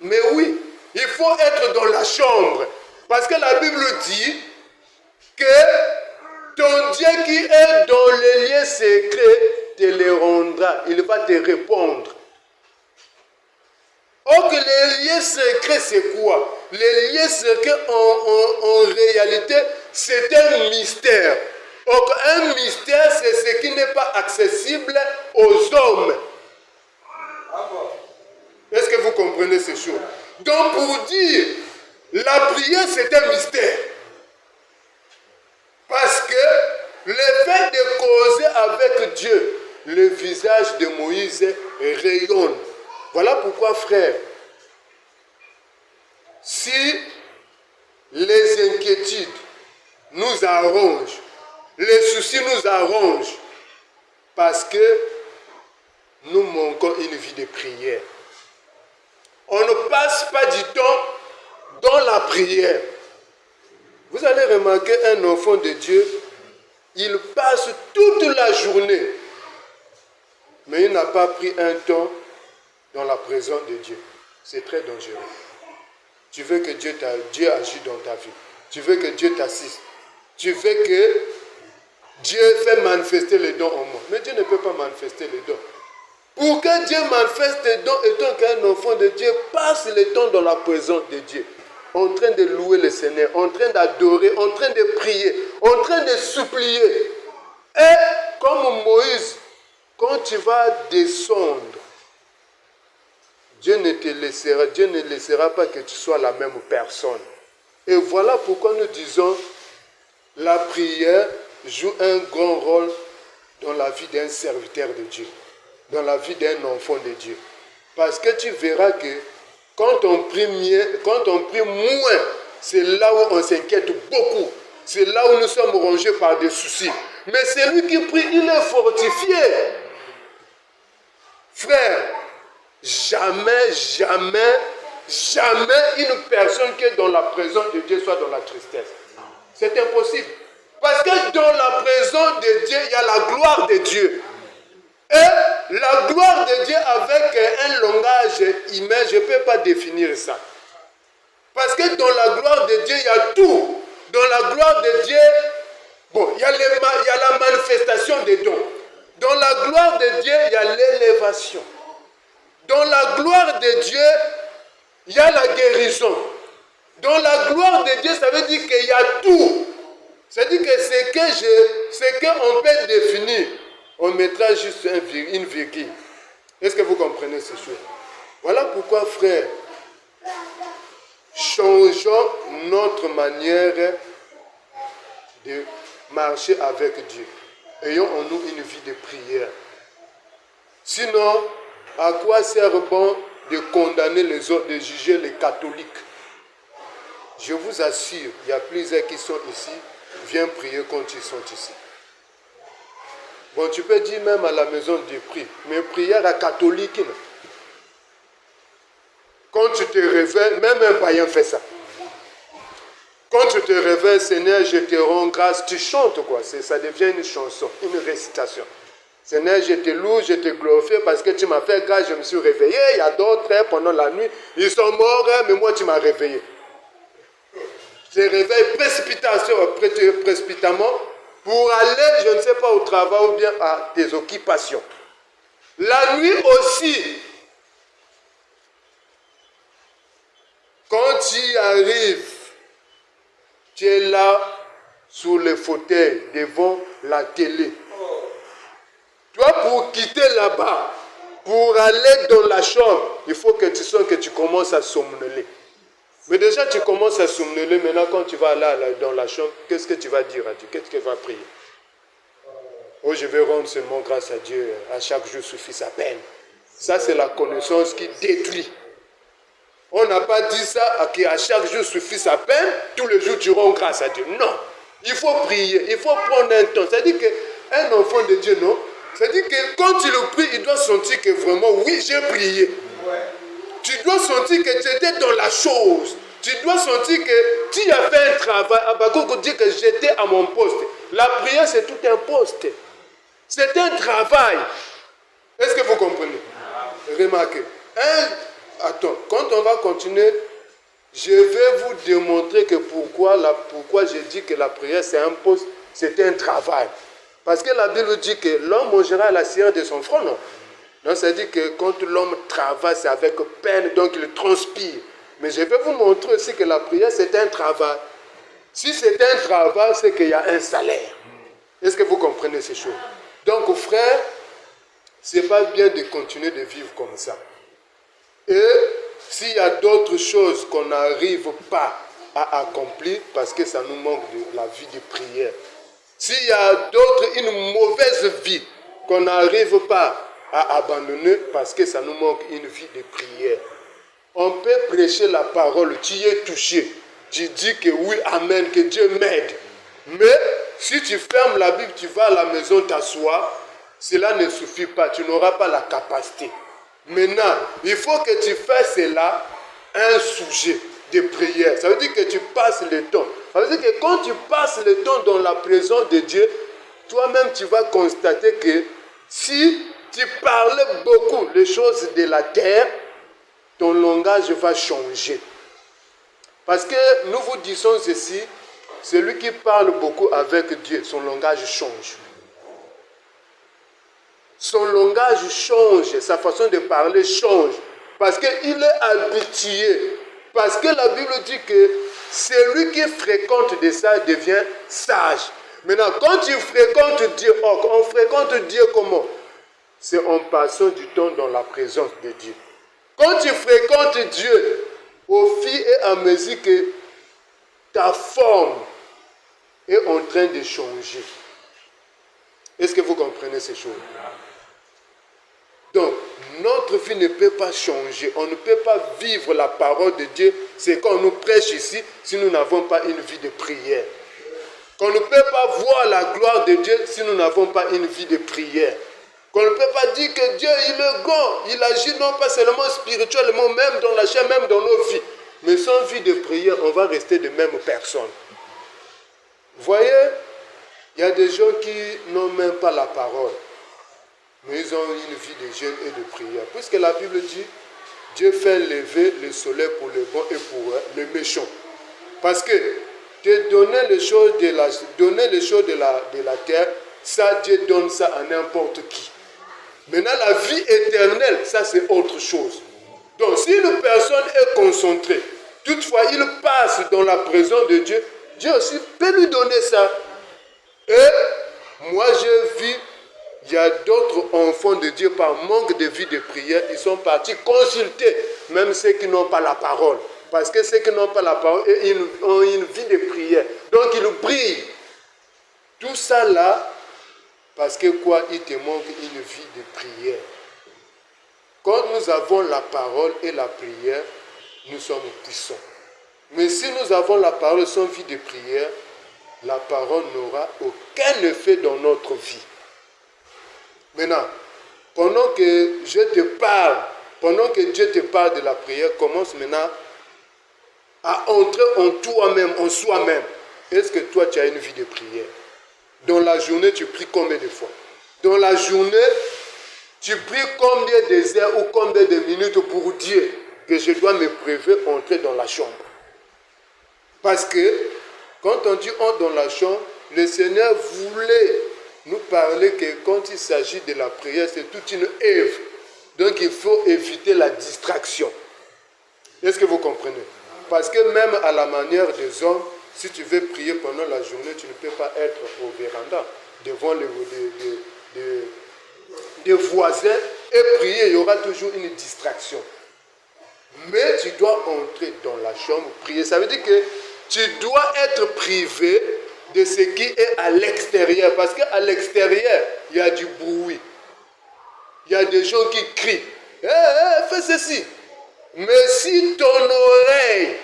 Mais oui, il faut être dans la chambre. Parce que la Bible dit que ton Dieu qui est dans les lieux secrets te les rendra. Il va te répondre. Or que les lieux secrets, c'est quoi? Les lieux secrets, en réalité, c'est un mystère. Or, un mystère, c'est ce qui n'est pas accessible aux hommes. Est-ce que vous comprenez ces choses? Donc, pour dire, la prière, c'est un mystère. Parce que le fait de causer avec Dieu, le visage de Moïse rayonne. Voilà pourquoi, frère, si les inquiétudes nous arrangent, les soucis nous arrangent, parce que nous manquons une vie de prière. On ne passe pas du temps dans la prière. Vous allez remarquer un enfant de Dieu, il passe toute la journée, mais il n'a pas pris un temps dans la présence de Dieu. C'est très dangereux. Tu veux que Dieu agisse dans ta vie. Tu veux que Dieu t'assiste. Tu veux que Dieu fait manifester les dons en moi. Mais Dieu ne peut pas manifester les dons. Pour que Dieu manifeste les dons, étant qu'un enfant de Dieu passe le temps dans la présence de Dieu, en train de louer le Seigneur, en train d'adorer, en train de prier, en train de supplier. Et comme Moïse, quand tu vas descendre, Dieu ne laissera pas que tu sois la même personne. Et voilà pourquoi nous disons, la prière joue un grand rôle dans la vie d'un serviteur de Dieu, dans la vie d'un enfant de Dieu. Parce que tu verras que quand on prie moins, c'est là où on s'inquiète beaucoup. C'est là où nous sommes rongés par des soucis. Mais celui qui prie, il est fortifié. Frère, jamais une personne qui est dans la présence de Dieu soit dans la tristesse. C'est impossible. Parce que dans la présence de Dieu, il y a la gloire de Dieu. Et la gloire de Dieu avec un langage humain, je ne peux pas définir ça. Parce que dans la gloire de Dieu, il y a tout. Dans la gloire de Dieu, bon, il y a la manifestation des dons. Dans la gloire de Dieu, il y a l'élévation. Dans la gloire de Dieu, il y a la guérison. Dans la gloire de Dieu, ça veut dire qu'il y a tout. C'est-à-dire que ce qu'on peut définir, on mettra juste une virgule. Est-ce que vous comprenez ces choses? Voilà pourquoi, frère, changeons notre manière de marcher avec Dieu. Ayons en nous une vie de prière. Sinon, à quoi sert bon de condamner les autres, de juger les catholiques? Je vous assure, il y a plusieurs qui sont ici, viens prier quand ils sont ici. Bon, tu peux dire même à la maison de prix, mais prière à catholique. Quand tu te réveilles, même un païen fait ça. Quand tu te réveilles, Seigneur, je te rends grâce, tu chantes quoi, ça devient une chanson, une récitation. Seigneur, je te loue, je te glorifie parce que tu m'as fait grâce, je me suis réveillé. Il y a d'autres pendant la nuit, ils sont morts, mais moi tu m'as réveillé. Je réveille précipitamment pour aller, je ne sais pas, au travail ou bien à tes occupations. La nuit aussi, quand tu arrives, tu es là, sur le fauteuil, devant la télé. Toi, pour quitter là-bas, pour aller dans la chambre, il faut que tu sens que tu commences à somnoler. Mais déjà, tu commences à somnoler. Maintenant, quand tu vas aller dans la chambre, qu'est-ce que tu vas dire à Dieu? Qu'est-ce que tu vas prier? Oh, je vais rendre seulement grâce à Dieu. À chaque jour suffit sa peine. Ça, c'est la connaissance qui détruit. On n'a pas dit ça, qu'à chaque jour suffit sa peine, tous les jours tu rends grâce à Dieu. Non. Il faut prier, il faut prendre un temps. C'est-à-dire qu'un enfant de Dieu, non. C'est-à-dire que quand il le prie, il doit sentir que vraiment, oui, j'ai prié. Ouais. Tu dois sentir que tu étais dans la chose. Tu dois sentir que tu as fait un travail. Habakkuk dit que j'étais à mon poste. La prière, c'est tout un poste. C'est un travail. Est-ce que vous comprenez? Remarquez. Attends, quand on va continuer, je vais vous démontrer que pourquoi j'ai dit que la prière c'est un poste, c'est un travail. Parce que la Bible dit que l'homme mangera la cire de son front, non? Donc ça dit que quand l'homme travaille, c'est avec peine, donc il transpire. Mais je vais vous montrer aussi que la prière c'est un travail. Si c'est un travail, c'est qu'il y a un salaire. Est-ce que vous comprenez ces choses? Donc frère, c'est pas bien de continuer de vivre comme ça. Et s'il y a d'autres choses qu'on n'arrive pas à accomplir parce que ça nous manque de la vie de prière. S'il y a d'autres, une mauvaise vie qu'on n'arrive pas à abandonner parce que ça nous manque une vie de prière. On peut prêcher la parole, tu y es touché. Tu dis que oui, amen, que Dieu m'aide. Mais si tu fermes la Bible, tu vas à la maison t'asseoir, cela ne suffit pas, tu n'auras pas la capacité. Maintenant, il faut que tu fasses cela un sujet de prière. Ça veut dire que tu passes le temps. Ça veut dire que quand tu passes le temps dans la présence de Dieu, toi-même tu vas constater que si tu parles beaucoup les choses de la terre, ton langage va changer. Parce que nous vous disons ceci, celui qui parle beaucoup avec Dieu, son langage change. Son langage change, sa façon de parler change. Parce qu'il est habitué. Parce que la Bible dit que celui qui fréquente de ça devient sage. Maintenant, quand tu fréquentes Dieu, on fréquente Dieu comment? C'est en passant du temps dans la présence de Dieu. Quand tu fréquentes Dieu, au fur et à mesure que ta forme est en train de changer. Est-ce que vous comprenez ces choses? Donc, notre vie ne peut pas changer. On ne peut pas vivre la parole de Dieu. C'est quand on nous prêche ici, si nous n'avons pas une vie de prière. Qu'on ne peut pas voir la gloire de Dieu si nous n'avons pas une vie de prière. Qu'on ne peut pas dire que Dieu, il est grand. Il agit non pas seulement spirituellement, même dans la chair, même dans nos vies. Mais sans vie de prière, on va rester de même personne. Vous voyez, il y a des gens qui n'ont même pas la parole. Mais ils ont une vie de jeûne et de prière. Puisque la Bible dit, Dieu fait lever le soleil pour le bon et pour le méchant. Parce que te donner les choses de la terre, ça, Dieu donne ça à n'importe qui. Maintenant, la vie éternelle, ça c'est autre chose. Donc, si une personne est concentrée, toutefois il passe dans la présence de Dieu, Dieu aussi peut lui donner ça. Et moi, j'ai vu, il y a d'autres enfants de Dieu, par manque de vie de prière, ils sont partis consulter, même ceux qui n'ont pas la parole. Parce que ceux qui n'ont pas la parole, ils ont une vie de prière. Donc, ils brillent. Tout ça là, parce que quoi, il te manque une vie de prière. Quand nous avons la parole et la prière, nous sommes puissants. Mais si nous avons la parole sans vie de prière, la parole n'aura aucun effet dans notre vie. Maintenant, pendant que je te parle, pendant que Dieu te parle de la prière, commence maintenant à entrer en toi-même, en soi-même. Est-ce que toi, tu as une vie de prière? Dans la journée, tu pries combien de fois? Dans la journée, tu pries combien de heures ou combien de minutes pour Dieu que je dois me prévoir entrer dans la chambre? Parce que quand on dit entre dans la chambre, le Seigneur voulait nous parler que quand il s'agit de la prière, c'est toute une œuvre. Donc il faut éviter la distraction. Est-ce que vous comprenez? Parce que même à la manière des hommes, si tu veux prier pendant la journée, tu ne peux pas être au véranda devant des voisins et prier, il y aura toujours une distraction. Mais tu dois entrer dans la chambre, prier. Ça veut dire que tu dois être privé de ce qui est à l'extérieur. Parce qu'à l'extérieur, il y a du bruit. Il y a des gens qui crient. Fais ceci. Mais si ton oreille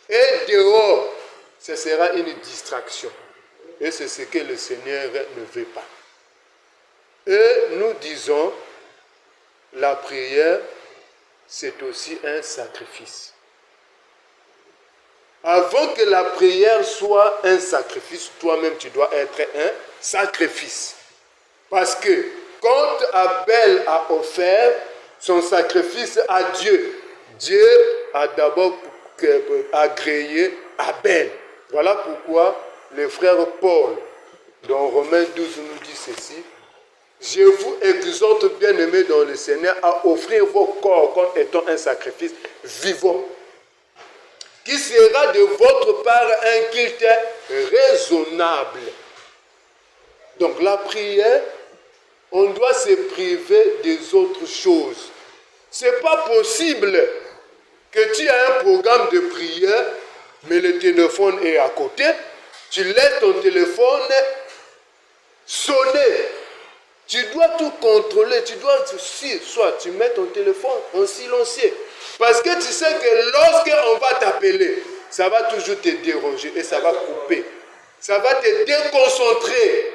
est dehors, ce sera une distraction. Et c'est ce que le Seigneur ne veut pas. Et nous disons, la prière, c'est aussi un sacrifice. Avant que la prière soit un sacrifice, toi-même tu dois être un sacrifice. Parce que quand Abel a offert son sacrifice à Dieu, Dieu a d'abord agréé Abel. Voilà pourquoi le frère Paul, dans Romains 12, nous dit ceci. Je vous exhorte, bien-aimés dans le Seigneur, à offrir vos corps comme étant un sacrifice vivant, qui sera de votre part un culte raisonnable. Donc la prière, on doit se priver des autres choses. Ce n'est pas possible que tu aies un programme de prière, mais le téléphone est à côté. Tu laisses ton téléphone sonner. Tu dois tout contrôler. Tu dois, soit tu mets ton téléphone en silencieux. Parce que tu sais que lorsqu'on va t'appeler, ça va toujours te déranger et ça va couper. Ça va te déconcentrer.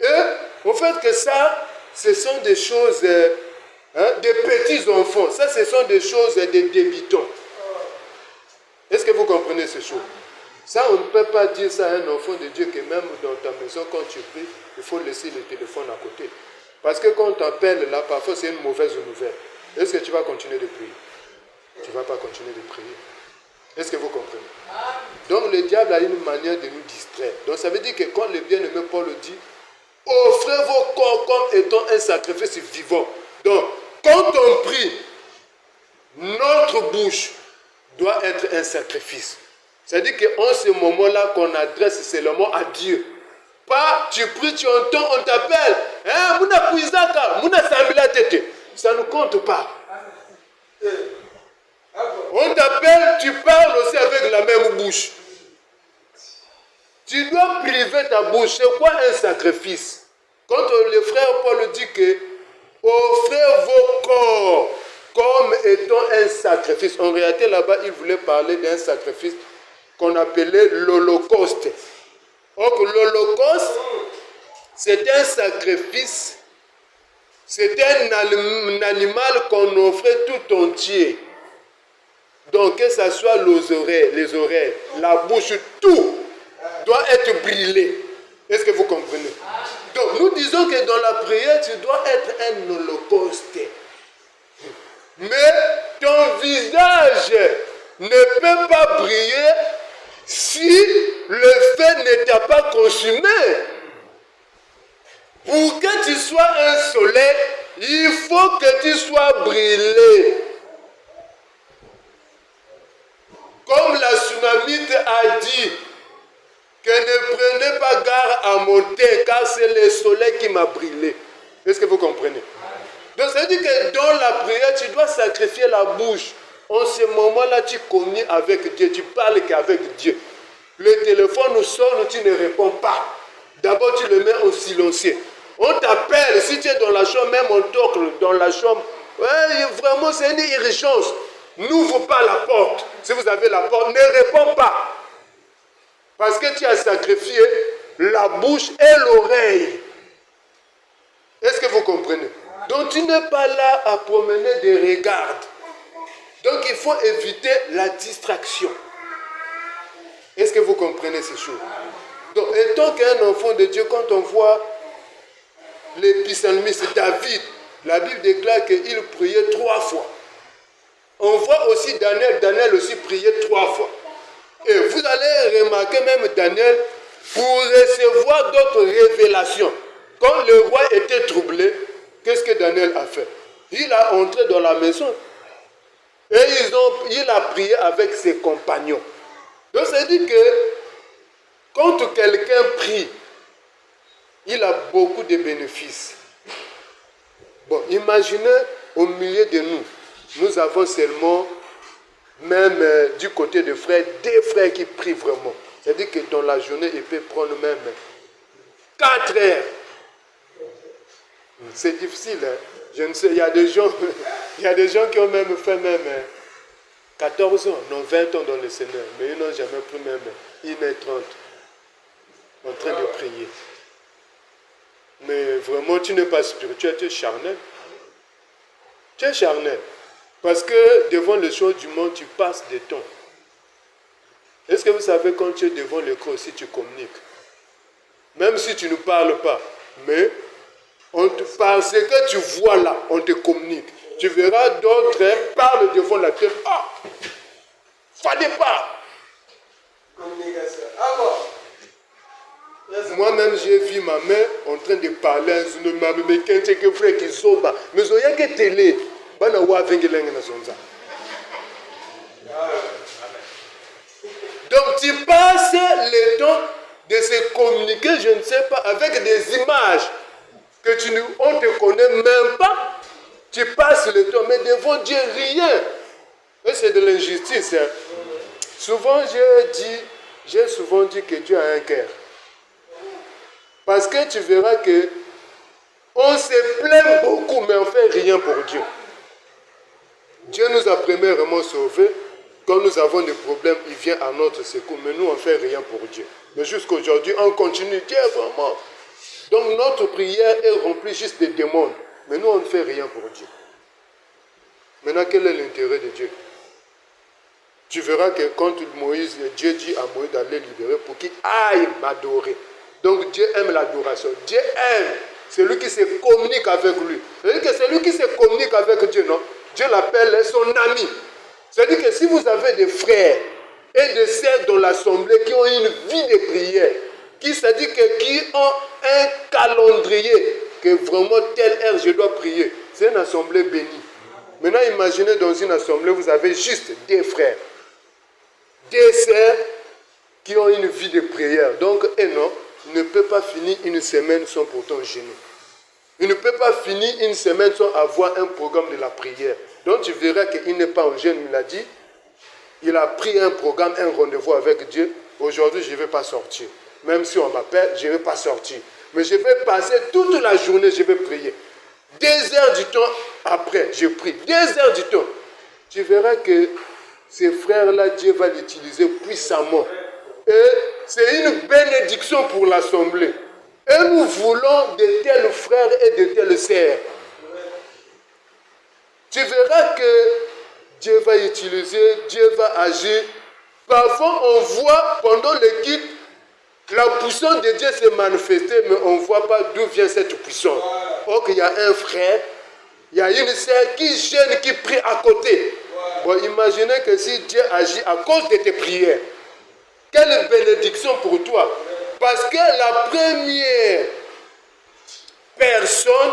Et au fait que ça, ce sont des choses, des petits enfants. Ça, ce sont des choses des débutants. Est-ce que vous comprenez ces choses? Ça, on ne peut pas dire ça à un enfant de Dieu que même dans ta maison, quand tu pries, il faut laisser le téléphone à côté. Parce que quand on t'appelle là, parfois c'est une mauvaise nouvelle. Est-ce que tu vas continuer de prier? Tu ne vas pas continuer de prier. Est-ce que vous comprenez? Donc le diable a une manière de nous distraire. Donc ça veut dire que quand le bien-aimé Paul dit, offrez vos corps comme étant un sacrifice vivant. Donc, quand on prie, notre bouche doit être un sacrifice. C'est-à-dire qu'en ce moment-là qu'on adresse seulement à Dieu. Pas, tu pries, tu entends, on t'appelle. Ça ne compte pas. On t'appelle, tu parles aussi avec la même bouche. Tu dois priver ta bouche. C'est quoi un sacrifice? Quand le frère Paul dit que offrez vos corps comme étant un sacrifice. En réalité, là-bas, il voulait parler d'un sacrifice qu'on appelait l'Holocauste. Or, l'Holocauste, c'est un sacrifice, c'est un animal qu'on offrait tout entier. Donc, que ce soit les oreilles, la bouche, tout doit être brûlé. Est-ce que vous comprenez? Donc, nous disons que dans la prière, tu dois être un holocauste. Mais ton visage ne peut pas briller si le feu ne t'a pas consumé. Pour que tu sois un soleil, il faut que tu sois brûlé. Comme la Sunamite a dit, que ne prenez pas garde à monter, car c'est le soleil qui m'a brûlé. Est-ce que vous comprenez? Donc ça veut dire que dans la prière, tu dois sacrifier la bouche. En ce moment-là, tu communies avec Dieu, tu parles qu'avec Dieu. Le téléphone sonne, tu ne réponds pas. D'abord, tu le mets en silencieux. On t'appelle, si tu es dans la chambre, même on toque dans la chambre. Ouais, vraiment, c'est une urgence. N'ouvre pas la porte. Si vous avez la porte, ne réponds pas. Parce que tu as sacrifié la bouche et l'oreille. Est-ce que vous comprenez? Donc tu n'es pas là à promener des regards. Donc il faut éviter la distraction. Est-ce que vous comprenez ces choses? Donc étant qu'un enfant de Dieu, quand on voit les psalmistes David, la Bible déclare qu'il priait 3 fois. On voit aussi Daniel aussi priait 3 fois. Et vous allez remarquer même Daniel, pour recevoir d'autres révélations. Quand le roi était troublé, qu'est-ce que Daniel a fait? Il a entré dans la maison et il a prié avec ses compagnons. Donc ça dit que quand quelqu'un prie, il a beaucoup de bénéfices. Bon, imaginez au milieu de nous, nous avons seulement, même du côté des frères, des frères qui prient vraiment. C'est-à-dire que dans la journée, il peut prendre même 4 heures. C'est difficile. Hein? Je ne sais, il y a des gens qui ont même fait 14 ans, non 20 ans dans le Seigneur, mais ils n'ont jamais pris même 1h30 en train de prier. Mais vraiment, tu n'es pas spirituel, tu es charnel. Tu es charnel. Parce que devant les choses du monde, tu passes des temps. Est-ce que vous savez, quand tu es devant l'écran aussi, tu communiques? Même si tu ne parles pas, mais parce que tu vois là, on te communique. Tu verras d'autres parlent devant la tête. Ah, fallait pas. Communication. Ah bon. Moi-même, j'ai vu ma mère en train de parler à une maman, mais quand tu es frère qui soba, mais il y a que télé. Donc tu passes le temps de se communiquer, je ne sais pas, avec des images que on ne te connaît même pas. Tu passes le temps, mais devant Dieu, rien. Et c'est de l'injustice. Hein. Souvent, j'ai souvent dit que Dieu a un cœur. Parce que tu verras que on se plaint beaucoup, mais on ne fait rien pour Dieu. Dieu nous a premièrement sauvés. Quand nous avons des problèmes, il vient à notre secours. Mais nous, on ne fait rien pour Dieu. Mais jusqu'à aujourd'hui, on continue. Dieu, vraiment. Donc notre prière est remplie juste de demandes. Mais nous, on ne fait rien pour Dieu. Maintenant, quel est l'intérêt de Dieu? Tu verras que quand Dieu dit à Moïse d'aller libérer pour qu'il aille m'adorer. Donc Dieu aime l'adoration. Dieu aime celui qui se communique avec lui. C'est-à-dire que celui qui se communique avec Dieu, non? Dieu l'appelle son ami. C'est-à-dire que si vous avez des frères et des sœurs dans l'assemblée qui ont une vie de prière, c'est-à-dire qui ont un calendrier, que vraiment telle heure je dois prier, c'est une assemblée bénie. Maintenant, imaginez dans une assemblée, vous avez juste des frères, des sœurs qui ont une vie de prière. Donc, non, il ne peut pas finir une semaine sans pourtant jeûner. Il ne peut pas finir une semaine sans avoir un programme de la prière. Donc, tu verras qu'il n'est pas en jeûne, il a dit. Il a pris un programme, un rendez-vous avec Dieu. Aujourd'hui, je ne vais pas sortir. Même si on m'appelle, je ne vais pas sortir. Mais je vais passer toute la journée, je vais prier. 2 heures du temps après, je prie. 2 heures du temps. Tu verras que ces frères-là, Dieu va l'utiliser puissamment. Et c'est une bénédiction pour l'assemblée. Et nous voulons de tels frères et de telles sœurs. Tu verras que Dieu va utiliser, Dieu va agir. Parfois, on voit pendant le culte, la puissance de Dieu s'est manifestée, mais on ne voit pas d'où vient cette puissance. Or, il y a un frère, il y a une sœur qui gêne, qui prie à côté. Bon, imaginez que si Dieu agit à cause de tes prières, quelle bénédiction pour toi. Parce que la première personne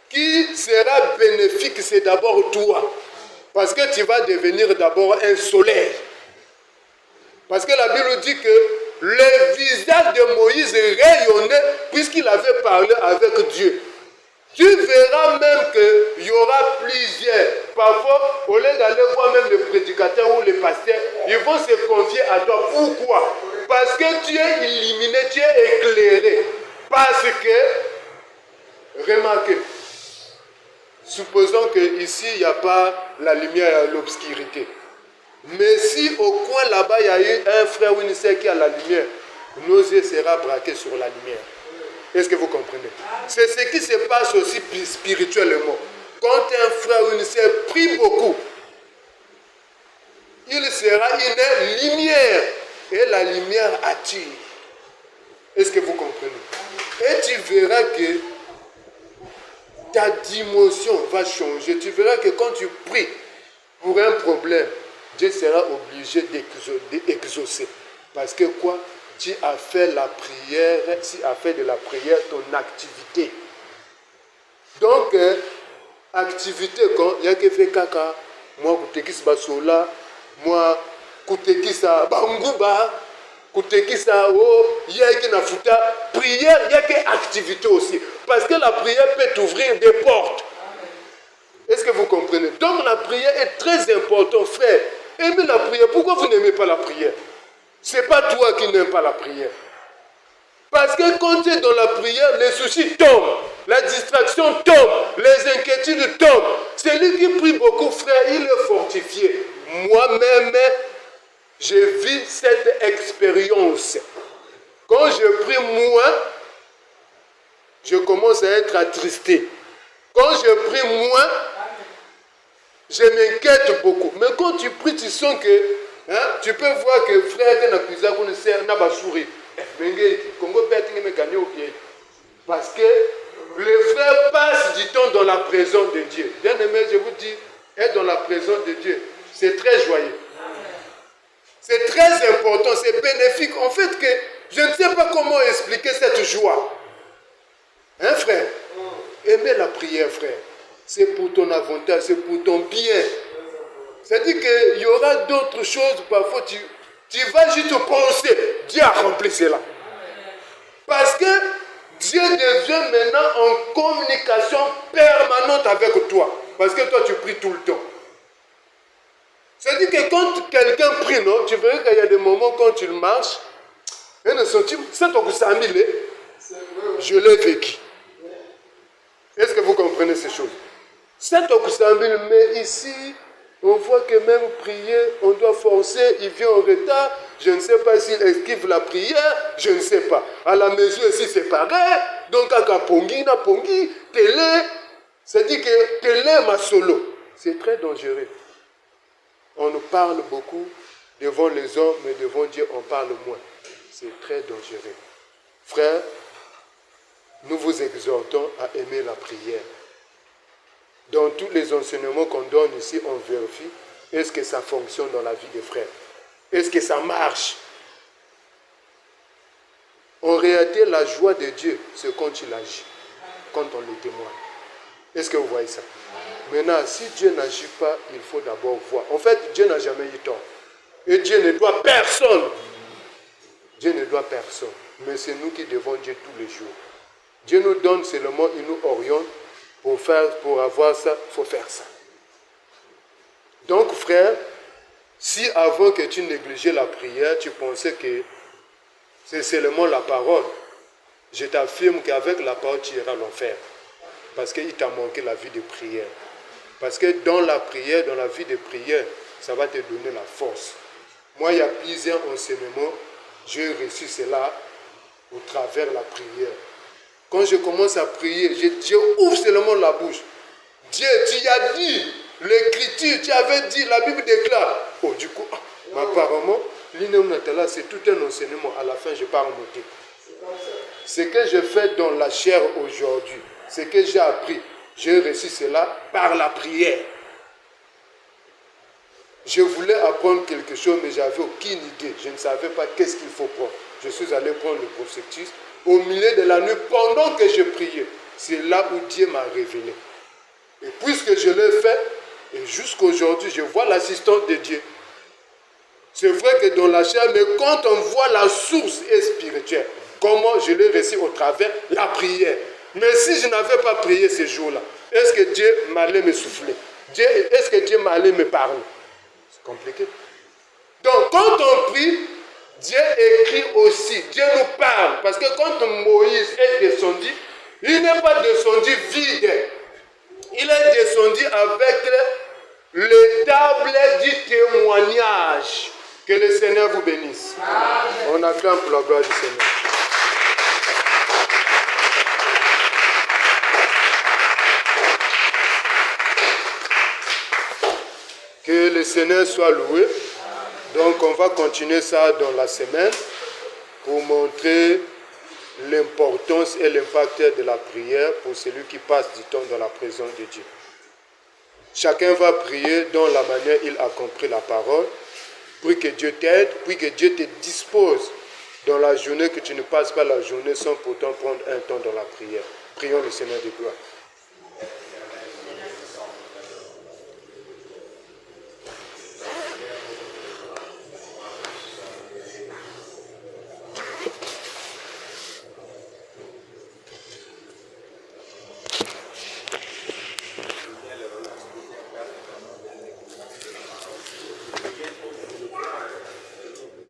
qui sera bénéfique, c'est d'abord toi. Parce que tu vas devenir d'abord un soleil. Parce que la Bible dit que le visage de Moïse rayonnait puisqu'il avait parlé avec Dieu. Tu verras même qu'il y aura plusieurs. Parfois, au lieu d'aller voir même les prédicateurs ou les pasteurs, ils vont se confier à toi. Pourquoi? Parce que tu es illuminé, tu es éclairé. Parce que, remarquez, supposons qu'ici, il n'y a pas la lumière et l'obscurité. Mais si au coin là-bas, il y a eu un frère ou une sœur qui a la lumière, nos yeux seront braqués sur la lumière. Est-ce que vous comprenez? C'est ce qui se passe aussi spirituellement. Quand un frère ou une sœur prie beaucoup, il sera une lumière. Et la lumière attire. Est-ce que vous comprenez? Et tu verras que ta dimension va changer. Tu verras que quand tu pries pour un problème, Dieu sera obligé d'exaucer. Parce que quoi? Tu as fait la prière, tu as fait de la prière ton activité. Donc, activité, quand il y a qui fait caca, moi, kutekis basola, moi, kutekis banguba, kutekis il y a qui na futa, prière, il y a qui activité aussi. Parce que la prière peut t'ouvrir des portes. Est-ce que vous comprenez? Donc la prière est très importante, frère. Aimez la prière. Pourquoi vous n'aimez pas la prière? Ce n'est pas toi qui n'aimes pas la prière. Parce que quand tu es dans la prière, les soucis tombent, la distraction tombe, les inquiétudes tombent. Celui qui prie beaucoup, frère, il est fortifié. Moi-même, j'ai vu cette expérience. Quand je prie moins, je commence à être attristé. Quand je prie moins, je m'inquiète beaucoup. Mais quand tu pries, tu sens que tu peux voir que frère est n'a pas souri. Parce que le frère passe du temps dans la présence de Dieu. Bien aimé, je vous dis, être dans la présence de Dieu, c'est très joyeux. C'est très important, c'est bénéfique. En fait, que je ne sais pas comment expliquer cette joie. Hein, frère? Aimez la prière, frère. C'est pour ton avantage, c'est pour ton bien. C'est-à-dire qu'il y aura d'autres choses, parfois tu vas juste penser, Dieu a rempli cela. Parce que Dieu devient maintenant en communication permanente avec toi. Parce que toi, tu pries tout le temps. C'est-à-dire que quand quelqu'un prie, non, tu verras qu'il y a des moments quand tu marches, et le sentiment, c'est ton samile, je l'ai vécu. Est-ce que vous comprenez ces choses? C'est ton samile, mais ici, on voit que même prier, on doit forcer, il vient en retard, je ne sais pas s'il esquive la prière, je ne sais pas. À la maison aussi, c'est pareil. Donc, à Pongi, télé, c'est-à-dire que télé, ma solo. C'est très dangereux. On nous parle beaucoup devant les hommes, mais devant Dieu, on parle moins. C'est très dangereux. Frères, nous vous exhortons à aimer la prière. Dans tous les enseignements qu'on donne ici, on vérifie, est-ce que ça fonctionne dans la vie des frères? Est-ce que ça marche? En réalité, la joie de Dieu, c'est quand il agit, quand on le témoigne. Est-ce que vous voyez ça? Maintenant, si Dieu n'agit pas, il faut d'abord voir. En fait, Dieu n'a jamais eu tort. Et Dieu ne doit personne. Dieu ne doit personne. Mais c'est nous qui devons Dieu tous les jours. Dieu nous donne seulement, il nous oriente. Pour avoir ça, il faut faire ça. Donc, frère, si avant que tu négligeais la prière, tu pensais que c'est seulement la parole, je t'affirme qu'avec la parole, tu iras à l'enfer. Parce qu'il t'a manqué la vie de prière. Parce que dans la prière, dans la vie de prière, ça va te donner la force. Moi, il y a plusieurs enseignements, j'ai reçu cela au travers la prière. Quand je commence à prier, Dieu ouvre seulement la bouche. Dieu, tu as dit, l'écriture, tu avais dit, la Bible déclare. Oh, du coup, apparemment, l'inéonatala, c'est tout un enseignement. À la fin, je pars monter. Ce que je fais dans la chair aujourd'hui, ce que j'ai appris, j'ai reçu cela par la prière. Je voulais apprendre quelque chose, mais je n'avais aucune idée. Je ne savais pas qu'est-ce qu'il faut prendre. Je suis allé prendre le prospectus. Au milieu de la nuit, pendant que je priais, c'est là où Dieu m'a révélé. Et puisque je l'ai fait, et jusqu'aujourd'hui, je vois l'assistance de Dieu. C'est vrai que dans la chair, mais quand on voit la source spirituelle, comment je l'ai reçu au travers la prière. Mais si je n'avais pas prié ce jour-là, est-ce que Dieu m'allait me souffler? Est-ce que Dieu m'allait me parler? C'est compliqué. Donc, quand on prie, Dieu écrit aussi, Dieu nous parle. Parce que quand Moïse est descendu, il n'est pas descendu vide. Il est descendu avec les tables du témoignage. Que le Seigneur vous bénisse. Amen. On acclame pour la gloire du Seigneur. Que le Seigneur soit loué. Donc on va continuer ça dans la semaine pour montrer l'importance et l'impact de la prière pour celui qui passe du temps dans la présence de Dieu. Chacun va prier dans la manière il a compris la parole. Puis que Dieu t'aide, puis que Dieu te dispose dans la journée, que tu ne passes pas la journée sans pourtant prendre un temps dans la prière. Prions le Seigneur de gloire.